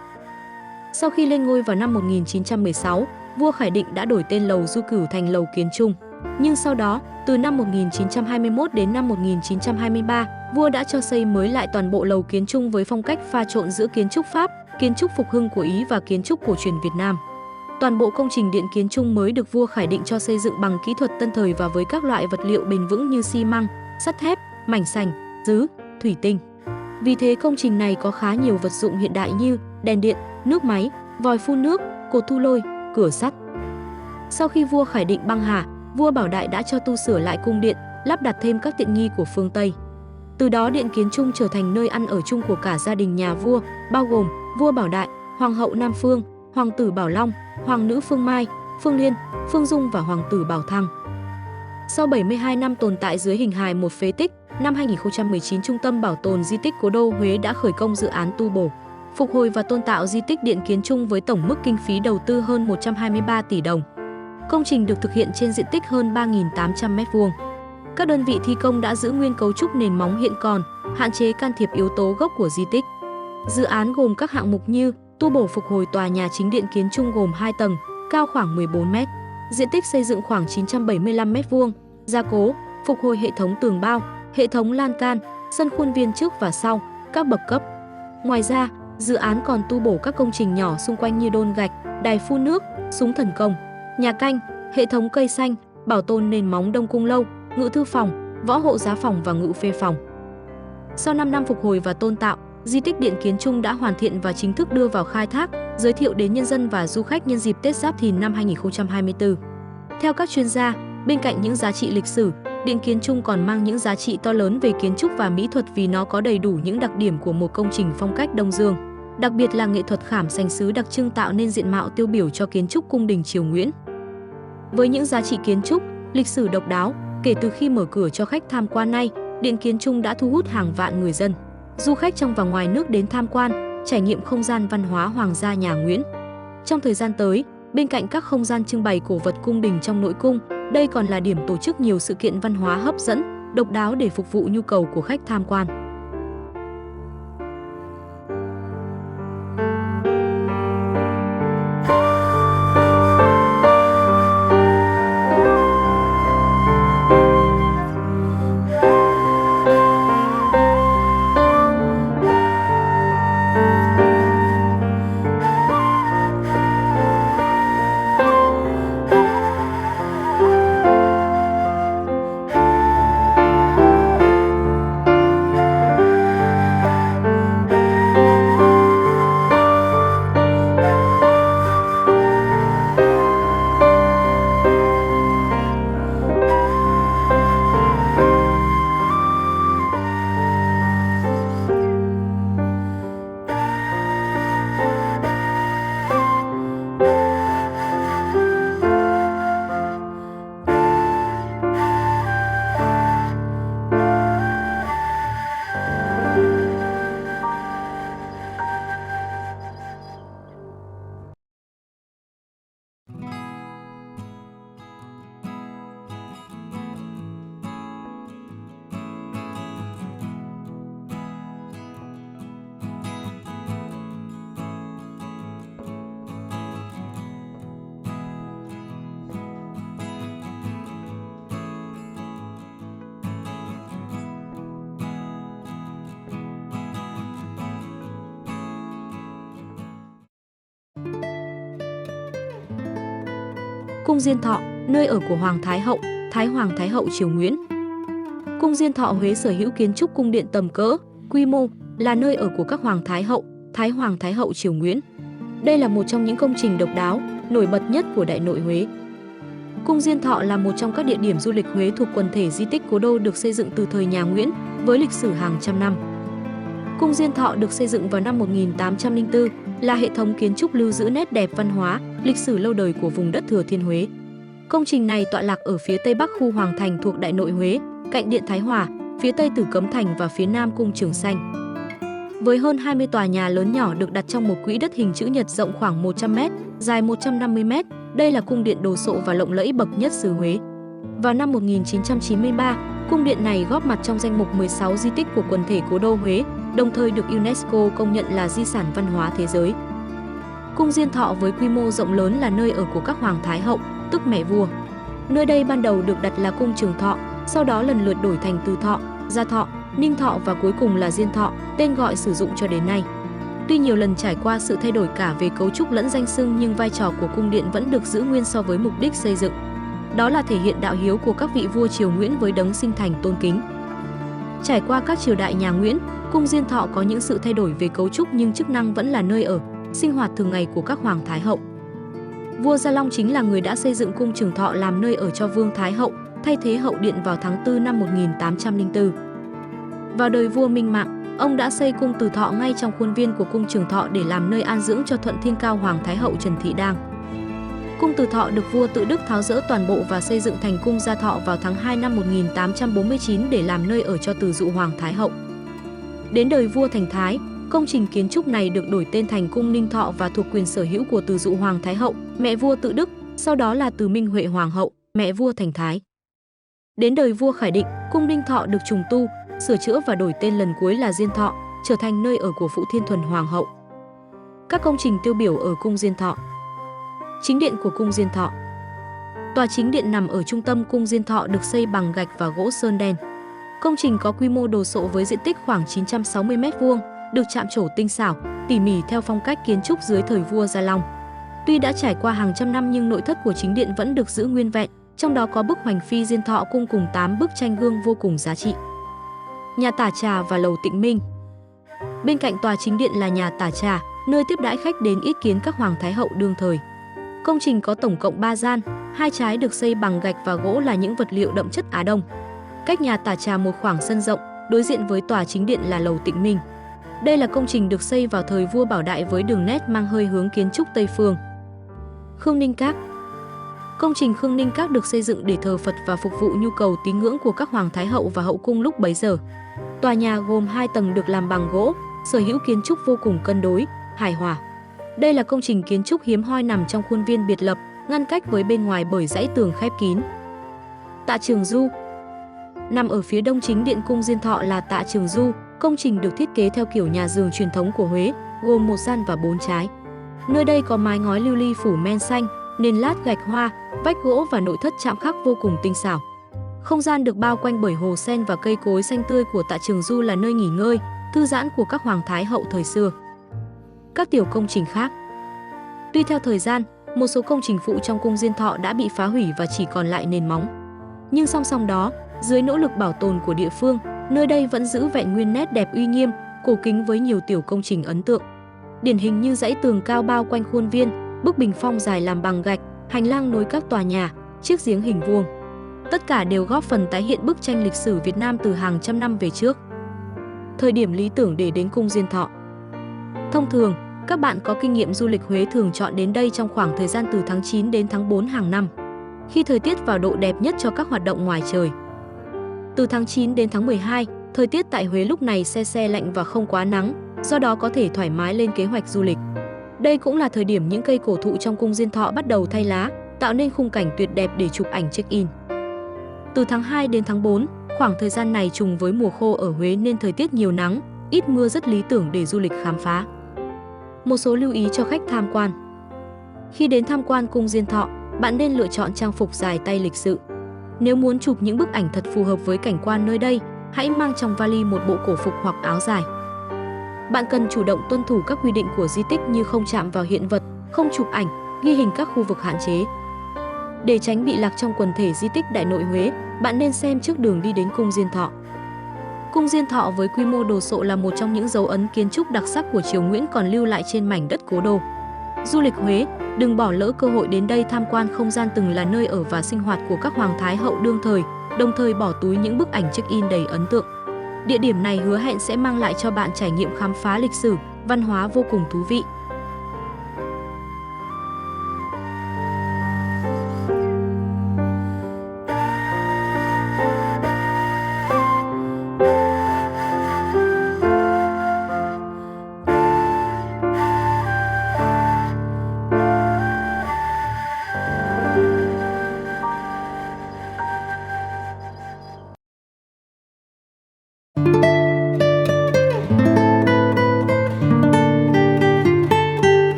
Sau khi lên ngôi vào năm 1916, vua Khải Định đã đổi tên Lầu Du Cửu thành Lầu Kiến Trung. Nhưng sau đó, từ năm 1921 đến năm 1923, vua đã cho xây mới lại toàn bộ Lầu Kiến Trung với phong cách pha trộn giữa kiến trúc Pháp, kiến trúc phục hưng của Ý và kiến trúc cổ truyền Việt Nam. Toàn bộ công trình Điện Kiến Trung mới được vua Khải Định cho xây dựng bằng kỹ thuật tân thời và với các loại vật liệu bền vững như xi măng, sắt thép, mảnh sành, sứ, thủy tinh. Vì thế công trình này có khá nhiều vật dụng hiện đại như đèn điện, nước máy, vòi phun nước, cột thu lôi, cửa sắt. Sau khi vua Khải Định băng hà, vua Bảo Đại đã cho tu sửa lại cung điện, lắp đặt thêm các tiện nghi của phương Tây. Từ đó Điện Kiến Trung trở thành nơi ăn ở chung của cả gia đình nhà vua, bao gồm vua Bảo Đại, hoàng hậu Nam Phương, hoàng tử Bảo Long, hoàng nữ Phương Mai, Phương Liên, Phương Dung và hoàng tử Bảo Thăng. Sau 72 năm tồn tại dưới hình hài một phế tích, năm 2019 Trung tâm Bảo tồn Di tích Cố đô Huế đã khởi công dự án tu bổ, phục hồi và tôn tạo di tích Điện Kiến Trung với tổng mức kinh phí đầu tư hơn 123 tỷ đồng. Công trình được thực hiện trên diện tích hơn 3.800 m². Các đơn vị thi công đã giữ nguyên cấu trúc nền móng hiện còn, hạn chế can thiệp yếu tố gốc của di tích. Dự án gồm các hạng mục như tu bổ phục hồi tòa nhà chính Điện Kiến Trung gồm 2 tầng, cao khoảng 14 m, diện tích xây dựng khoảng 975 m², gia cố, phục hồi hệ thống tường bao, hệ thống lan can, sân khuôn viên trước và sau, các bậc cấp. Ngoài ra, dự án còn tu bổ các công trình nhỏ xung quanh như đôn gạch, đài phun nước, súng thần công, nhà canh, hệ thống cây xanh, bảo tồn nền móng Đông Cung lâu, ngự thư phòng, võ hộ giá phòng và ngự phê phòng. Sau 5 năm phục hồi và tôn tạo, di tích Điện Kiến Trung đã hoàn thiện và chính thức đưa vào khai thác, giới thiệu đến nhân dân và du khách nhân dịp Tết Giáp Thìn năm 2024. Theo các chuyên gia, bên cạnh những giá trị lịch sử, Điện Kiến Trung còn mang những giá trị to lớn về kiến trúc và mỹ thuật vì nó có đầy đủ những đặc điểm của một công trình phong cách Đông Dương, đặc biệt là nghệ thuật khảm sành sứ đặc trưng tạo nên diện mạo tiêu biểu cho kiến trúc cung đình triều Nguyễn. Với những giá trị kiến trúc, lịch sử độc đáo, kể từ khi mở cửa cho khách tham quan nay, Điện Kiến Trung đã thu hút hàng vạn người dân, du khách trong và ngoài nước đến tham quan, trải nghiệm không gian văn hóa hoàng gia nhà Nguyễn. Trong thời gian tới, bên cạnh các không gian trưng bày cổ vật cung đình trong nội cung, đây còn là điểm tổ chức nhiều sự kiện văn hóa hấp dẫn, độc đáo để phục vụ nhu cầu của khách tham quan. Cung Diên Thọ, nơi ở của Hoàng Thái Hậu, Thái Hoàng Thái Hậu triều Nguyễn. Cung Diên Thọ Huế sở hữu kiến trúc cung điện tầm cỡ, quy mô, là nơi ở của các Hoàng Thái Hậu, Thái Hoàng Thái Hậu triều Nguyễn. Đây là một trong những công trình độc đáo, nổi bật nhất của Đại Nội Huế. Cung Diên Thọ là một trong các địa điểm du lịch Huế thuộc quần thể di tích cố đô được xây dựng từ thời nhà Nguyễn, với lịch sử hàng trăm năm. Cung Diên Thọ được xây dựng vào năm 1804, là hệ thống kiến trúc lưu giữ nét đẹp văn hóa, lịch sử lâu đời của vùng đất Thừa Thiên Huế. Công trình này tọa lạc ở phía tây bắc khu Hoàng Thành thuộc Đại Nội Huế, cạnh Điện Thái Hòa, phía tây Tử Cấm Thành và phía nam Cung Trường Xanh. Với hơn 20 tòa nhà lớn nhỏ được đặt trong một quỹ đất hình chữ nhật rộng khoảng 100 m, dài 150 m, đây là cung điện đồ sộ và lộng lẫy bậc nhất xứ Huế. Vào năm 1993, cung điện này góp mặt trong danh mục 16 di tích của quần thể cố đô Huế, đồng thời được UNESCO công nhận là di sản văn hóa thế giới. Cung Diên Thọ với quy mô rộng lớn là nơi ở của các Hoàng Thái Hậu, tức mẹ vua. Nơi đây ban đầu được đặt là Cung Trường Thọ, sau đó lần lượt đổi thành Từ Thọ, Gia Thọ, Ninh Thọ và cuối cùng là Diên Thọ, tên gọi sử dụng cho đến nay. Tuy nhiều lần trải qua sự thay đổi cả về cấu trúc lẫn danh xưng nhưng vai trò của cung điện vẫn được giữ nguyên so với mục đích xây dựng. Đó là thể hiện đạo hiếu của các vị vua triều Nguyễn với đấng sinh thành tôn kính. Trải qua các triều đại nhà Nguyễn, Cung Diên Thọ có những sự thay đổi về cấu trúc nhưng chức năng vẫn là nơi ở, sinh hoạt thường ngày của các Hoàng Thái Hậu. Vua Gia Long chính là người đã xây dựng Cung Trường Thọ làm nơi ở cho Vương Thái Hậu, thay thế hậu điện vào tháng 4 năm 1804. Vào đời vua Minh Mạng, ông đã xây cung Từ Thọ ngay trong khuôn viên của Cung Trường Thọ để làm nơi an dưỡng cho Thuận Thiên Cao Hoàng Thái Hậu Trần Thị Đang. Cung Từ Thọ được vua Tự Đức tháo dỡ toàn bộ và xây dựng thành Cung Gia Thọ vào tháng 2 năm 1849 để làm nơi ở cho Từ Dụ Hoàng Thái Hậu. Đến đời vua Thành Thái, công trình kiến trúc này được đổi tên thành Cung Ninh Thọ và thuộc quyền sở hữu của Từ Dụ Hoàng Thái Hậu, mẹ vua Tự Đức, sau đó là Từ Minh Huệ Hoàng hậu, mẹ vua Thành Thái. Đến đời vua Khải Định, Cung Ninh Thọ được trùng tu, sửa chữa và đổi tên lần cuối là Diên Thọ, trở thành nơi ở của Phụ Thiên Thuần Hoàng hậu. Các công trình tiêu biểu ở Cung Diên Thọ. Chính điện của Cung Diên Thọ. Tòa chính điện nằm ở trung tâm Cung Diên Thọ được xây bằng gạch và gỗ sơn đen. Công trình có quy mô đồ sộ với diện tích khoảng 960 m², được chạm trổ tinh xảo, tỉ mỉ theo phong cách kiến trúc dưới thời vua Gia Long. Tuy đã trải qua hàng trăm năm nhưng nội thất của chính điện vẫn được giữ nguyên vẹn, trong đó có bức Hoành Phi Diên Thọ cung cùng 8 bức tranh gương vô cùng giá trị. Nhà tả trà và lầu Tịnh Minh. Bên cạnh tòa chính điện là nhà tả trà, nơi tiếp đãi khách đến yết kiến các Hoàng Thái Hậu đương thời. Công trình có tổng cộng 3 gian, hai trái được xây bằng gạch và gỗ là những vật liệu đậm chất Á Đông. Cách nhà tả trà một khoảng sân rộng, đối diện với tòa chính điện là lầu Tịnh Minh. Đây là công trình được xây vào thời vua Bảo Đại với đường nét mang hơi hướng kiến trúc Tây phương. Khương Ninh Các. Công trình Khương Ninh Các được xây dựng để thờ Phật và phục vụ nhu cầu tín ngưỡng của các Hoàng Thái Hậu và hậu cung lúc bấy giờ. Tòa nhà gồm 2 tầng được làm bằng gỗ, sở hữu kiến trúc vô cùng cân đối, hài hòa. Đây là công trình kiến trúc hiếm hoi nằm trong khuôn viên biệt lập, ngăn cách với bên ngoài bởi dãy tường khép kín. Tạ Trường Du. Nằm ở phía đông chính điện Cung Diên Thọ là Tạ Trường Du, công trình được thiết kế theo kiểu nhà giường truyền thống của Huế, gồm 1 gian và 4 trái. Nơi đây có mái ngói lưu ly phủ men xanh, nền lát gạch hoa, vách gỗ và nội thất chạm khắc vô cùng tinh xảo. Không gian được bao quanh bởi hồ sen và cây cối xanh tươi của Tạ Trường Du là nơi nghỉ ngơi, thư giãn của các Hoàng Thái Hậu thời xưa. Các tiểu công trình khác. Tuy theo thời gian, một số công trình phụ trong Cung Diên Thọ đã bị phá hủy và chỉ còn lại nền móng. Nhưng song song đó, dưới nỗ lực bảo tồn của địa phương, nơi đây vẫn giữ vẹn nguyên nét đẹp uy nghiêm, cổ kính với nhiều tiểu công trình ấn tượng. Điển hình như dãy tường cao bao quanh khuôn viên, bức bình phong dài làm bằng gạch, hành lang nối các tòa nhà, chiếc giếng hình vuông. Tất cả đều góp phần tái hiện bức tranh lịch sử Việt Nam từ hàng trăm năm về trước. Thời điểm lý tưởng để đến Cung Diên Thọ. Thông thường, các bạn có kinh nghiệm du lịch Huế thường chọn đến đây trong khoảng thời gian từ tháng 9 đến tháng 4 hàng năm, khi thời tiết vào độ đẹp nhất cho các hoạt động ngoài trời. Từ tháng 9 đến tháng 12, thời tiết tại Huế lúc này se lạnh và không quá nắng, do đó có thể thoải mái lên kế hoạch du lịch. Đây cũng là thời điểm những cây cổ thụ trong Cung Diên Thọ bắt đầu thay lá, tạo nên khung cảnh tuyệt đẹp để chụp ảnh check-in. Từ tháng 2 đến tháng 4, khoảng thời gian này trùng với mùa khô ở Huế nên thời tiết nhiều nắng, ít mưa rất lý tưởng để du lịch khám phá. Một số lưu ý cho khách tham quan. Khi đến tham quan Cung Diên Thọ, bạn nên lựa chọn trang phục dài tay lịch sự. Nếu muốn chụp những bức ảnh thật phù hợp với cảnh quan nơi đây, hãy mang trong vali một bộ cổ phục hoặc áo dài. Bạn cần chủ động tuân thủ các quy định của di tích như không chạm vào hiện vật, không chụp ảnh, ghi hình các khu vực hạn chế. Để tránh bị lạc trong quần thể di tích Đại Nội Huế, bạn nên xem trước đường đi đến cung Diên Thọ. Cung Diên Thọ với quy mô đồ sộ là một trong những dấu ấn kiến trúc đặc sắc của triều Nguyễn còn lưu lại trên mảnh đất cố đô. Du lịch Huế, đừng bỏ lỡ cơ hội đến đây tham quan không gian từng là nơi ở và sinh hoạt của các hoàng thái hậu đương thời, đồng thời bỏ túi những bức ảnh check-in đầy ấn tượng. Địa điểm này hứa hẹn sẽ mang lại cho bạn trải nghiệm khám phá lịch sử, văn hóa vô cùng thú vị.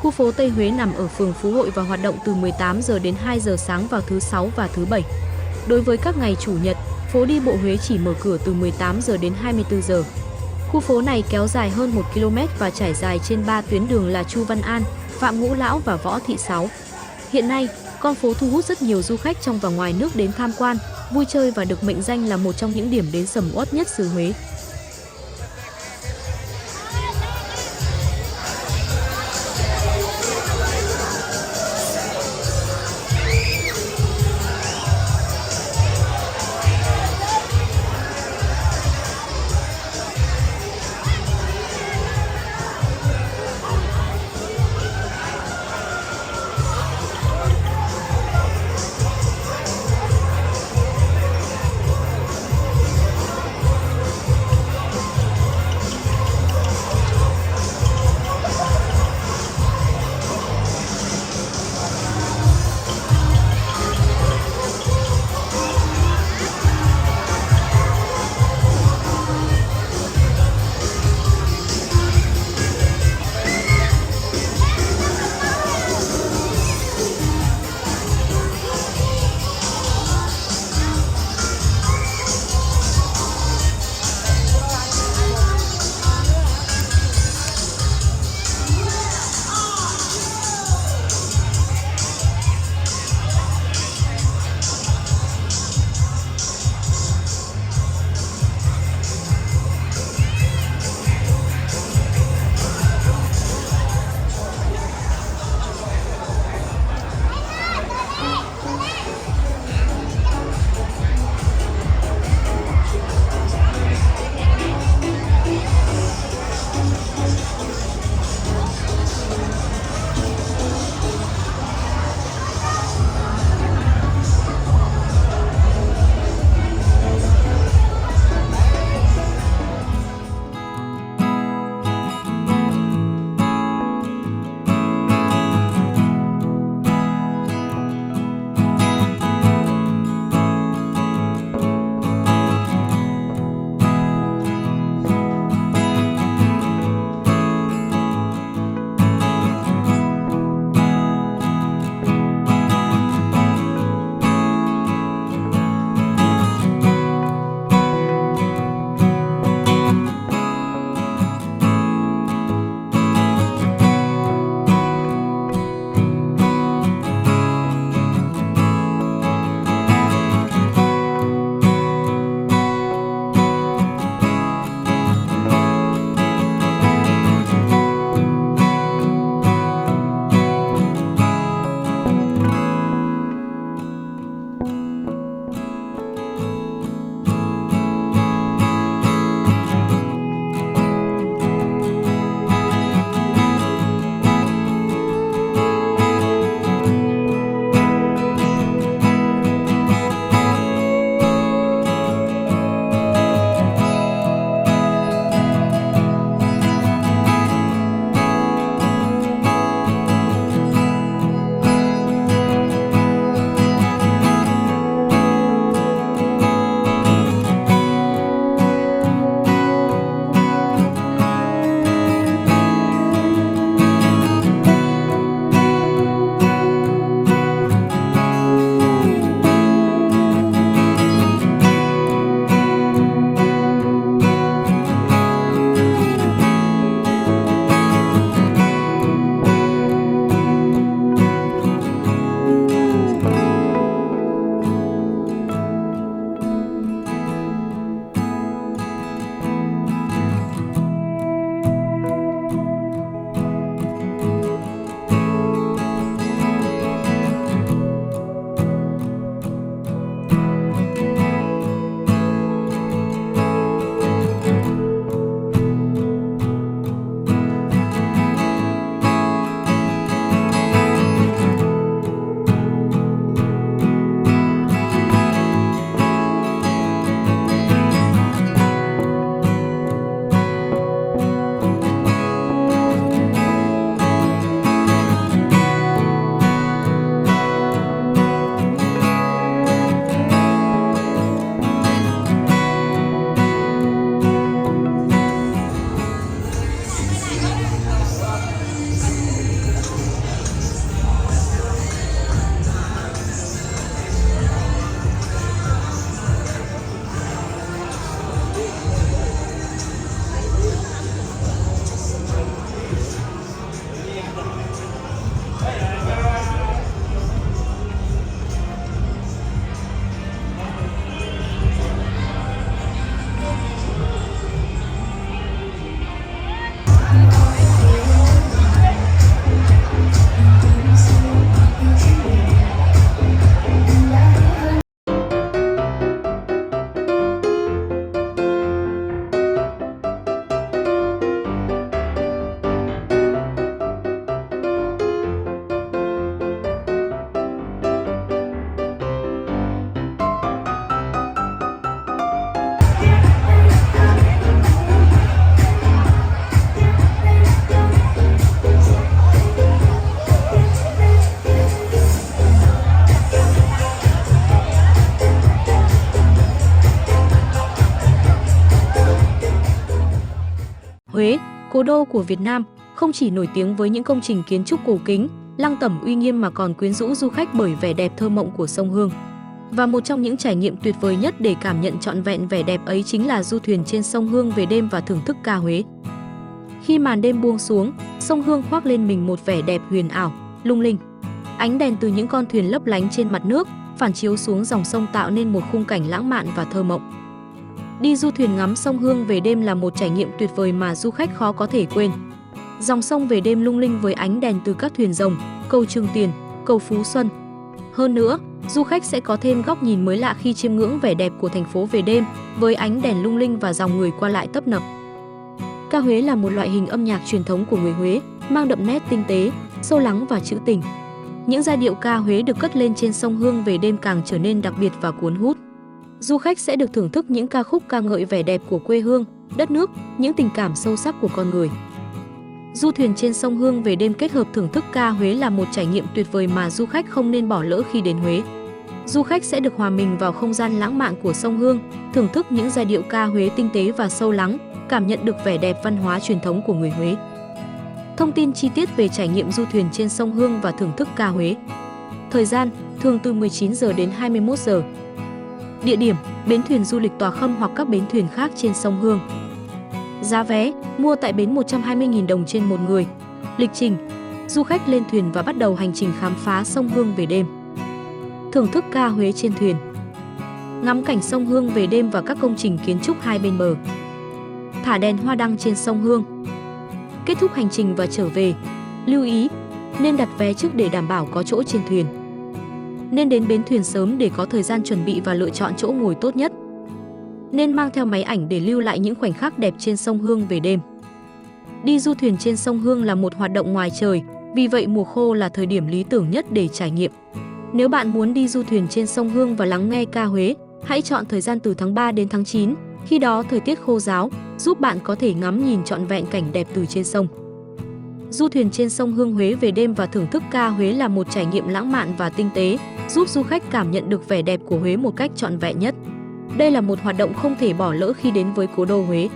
Khu phố Tây Huế nằm ở phường Phú Hội và hoạt động từ 18 giờ đến 2 giờ sáng vào thứ Sáu và thứ Bảy. Đối với các ngày Chủ nhật, phố đi bộ Huế chỉ mở cửa từ 18 giờ đến 24 giờ. Khu phố này kéo dài hơn 1 km và trải dài trên 3 tuyến đường là Chu Văn An, Phạm Ngũ Lão và Võ Thị Sáu. Hiện nay, con phố thu hút rất nhiều du khách trong và ngoài nước đến tham quan, vui chơi và được mệnh danh là một trong những điểm đến sầm uất nhất xứ Huế. Huế, cố đô của Việt Nam, không chỉ nổi tiếng với những công trình kiến trúc cổ kính, lăng tẩm uy nghiêm mà còn quyến rũ du khách bởi vẻ đẹp thơ mộng của sông Hương. Và một trong những trải nghiệm tuyệt vời nhất để cảm nhận trọn vẹn vẻ đẹp ấy chính là du thuyền trên sông Hương về đêm và thưởng thức ca Huế. Khi màn đêm buông xuống, sông Hương khoác lên mình một vẻ đẹp huyền ảo, lung linh. Ánh đèn từ những con thuyền lấp lánh trên mặt nước phản chiếu xuống dòng sông tạo nên một khung cảnh lãng mạn và thơ mộng. Đi du thuyền ngắm sông Hương về đêm là một trải nghiệm tuyệt vời mà du khách khó có thể quên. Dòng sông về đêm lung linh với ánh đèn từ các thuyền rồng, cầu Trường Tiền, cầu Phú Xuân. Hơn nữa, du khách sẽ có thêm góc nhìn mới lạ khi chiêm ngưỡng vẻ đẹp của thành phố về đêm với ánh đèn lung linh và dòng người qua lại tấp nập. Ca Huế là một loại hình âm nhạc truyền thống của người Huế, mang đậm nét tinh tế, sâu lắng và trữ tình. Những giai điệu ca Huế được cất lên trên sông Hương về đêm càng trở nên đặc biệt và cuốn hút. Du khách sẽ được thưởng thức những ca khúc ca ngợi vẻ đẹp của quê hương, đất nước, những tình cảm sâu sắc của con người. Du thuyền trên sông Hương về đêm kết hợp thưởng thức ca Huế là một trải nghiệm tuyệt vời mà du khách không nên bỏ lỡ khi đến Huế. Du khách sẽ được hòa mình vào không gian lãng mạn của sông Hương, thưởng thức những giai điệu ca Huế tinh tế và sâu lắng, cảm nhận được vẻ đẹp văn hóa truyền thống của người Huế. Thông tin chi tiết về trải nghiệm du thuyền trên sông Hương và thưởng thức ca Huế. Thời gian thường từ 19 giờ đến 21 giờ. Địa điểm: bến thuyền du lịch Tòa Khâm hoặc các bến thuyền khác trên sông Hương. Giá vé: mua tại bến 120.000 đồng trên một người. Lịch trình: du khách lên thuyền và bắt đầu hành trình khám phá sông Hương về đêm. Thưởng thức ca Huế trên thuyền. Ngắm cảnh sông Hương về đêm và các công trình kiến trúc hai bên bờ. Thả đèn hoa đăng trên sông Hương. Kết thúc hành trình và trở về. Lưu ý: nên đặt vé trước để đảm bảo có chỗ trên thuyền. Nên đến bến thuyền sớm để có thời gian chuẩn bị và lựa chọn chỗ ngồi tốt nhất. Nên mang theo máy ảnh để lưu lại những khoảnh khắc đẹp trên sông Hương về đêm. Đi du thuyền trên sông Hương là một hoạt động ngoài trời, vì vậy mùa khô là thời điểm lý tưởng nhất để trải nghiệm. Nếu bạn muốn đi du thuyền trên sông Hương và lắng nghe ca Huế, hãy chọn thời gian từ tháng 3 đến tháng 9, khi đó thời tiết khô ráo, giúp bạn có thể ngắm nhìn trọn vẹn cảnh đẹp từ trên sông. Du thuyền trên sông Hương Huế về đêm và thưởng thức ca Huế là một trải nghiệm lãng mạn và tinh tế, giúp du khách cảm nhận được vẻ đẹp của Huế một cách trọn vẹn nhất. Đây là một hoạt động không thể bỏ lỡ khi đến với cố đô Huế.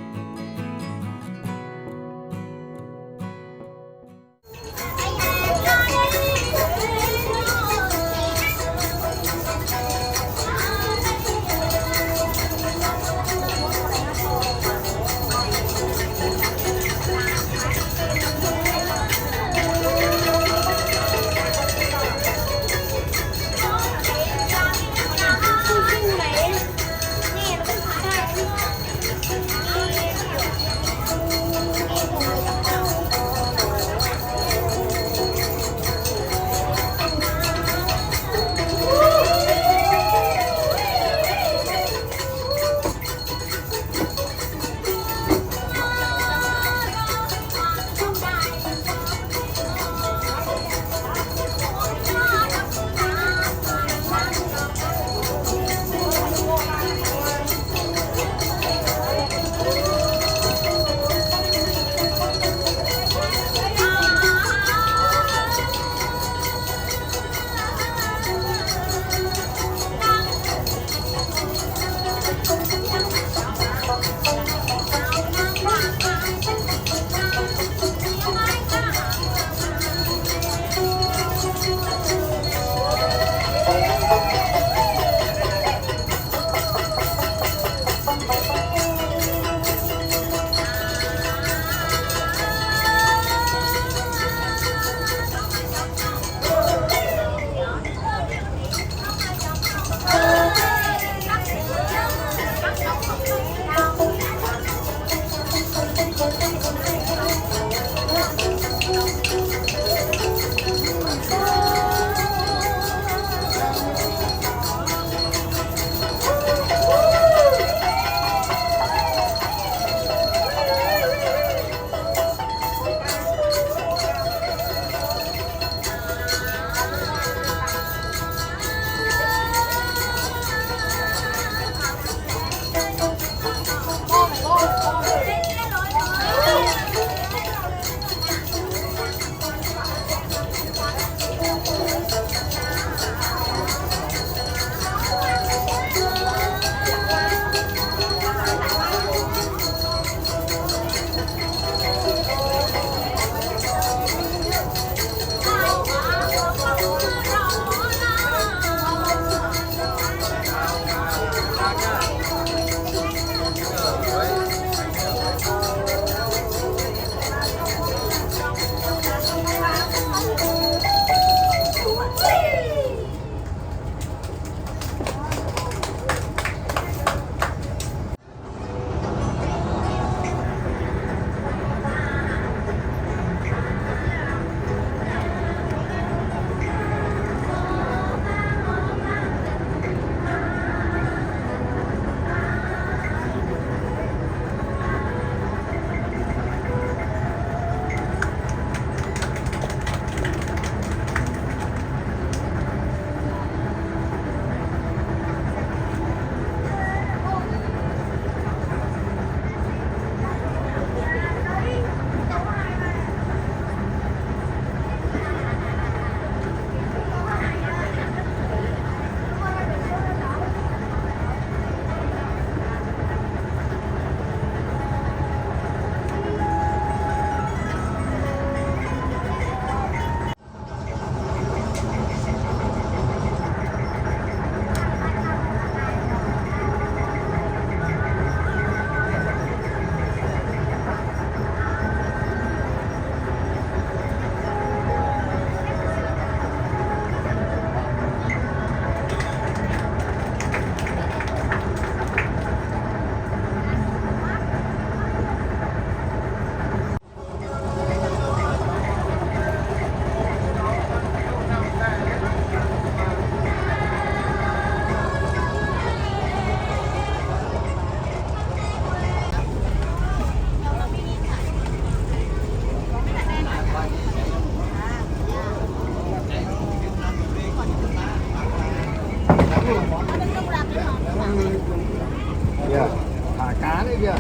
kìa.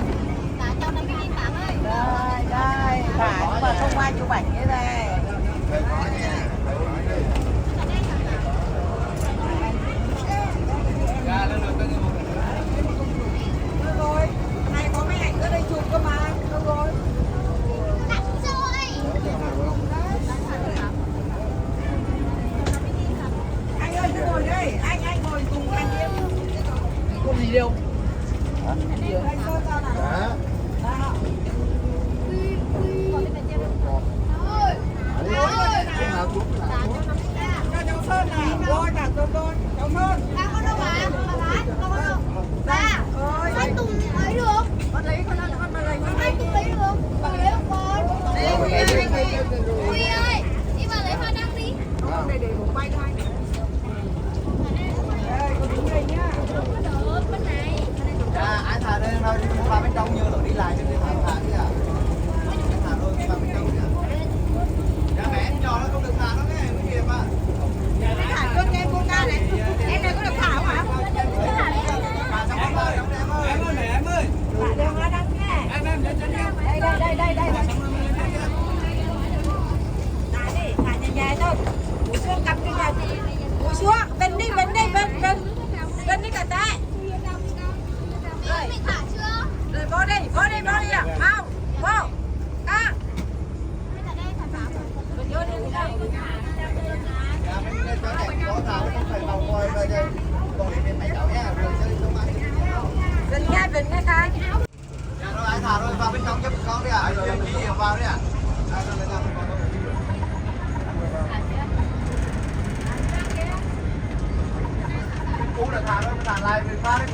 Đây, đây, thả nhưng mà không ai chụp ảnh thế này. Được rồi, này có mấy ảnh ở đây chụp cơ mà. Được rồi. Anh ơi, cứ ngồi đây, anh ngồi cùng anh em. Cùng gì đâu? Anh Sơn sao nào? Đó. Cho cháu Sơn nào, rồi cả Sơn rồi, cháu Sơn. Ơi, Tùng lấy được. con lấy con lấy con lấy. Anh Tùng lấy được. Con lấy không con? Ui ơi, đi vào lấy hoa đăng đi. Con này để một quay cho anh. Đây, con đứng đây nhá. Được, bên này. Dạ, anh thả đây thôi, đi qua bên trong như rồi đi lại nên thả đi à. Anh thả luôn qua bên trong kìa. Dạ mẹ em nhỏ nó không được thả nó cái nguy hiểm à. Cái thả luôn em cô ca này. Em này có được thả không hả? Thả xong rồi em ơi. Em ơi. Thả đều hoa đăng nhé. Đây. Thả đi, thả nhẹ thôi. Ngồi xuống cặp cái nhà. Ngồi xuống, bên đi cả tay. Mình thả chưa? Rồi vô đi à. Mau, vô. Ca. Mình vô đi. Dạ mình cho chạy có thả nó không phải vào ngồi về đây. Còn để bên mày cháu nha, rồi sẽ đi xuống ăn. Bình nghe Khai. Dạ rồi anh thả rồi vào bên trong cho con đi ạ. Ký hiệu vào đi ạ. Cú là thả rồi, thả lại mình pha đấy.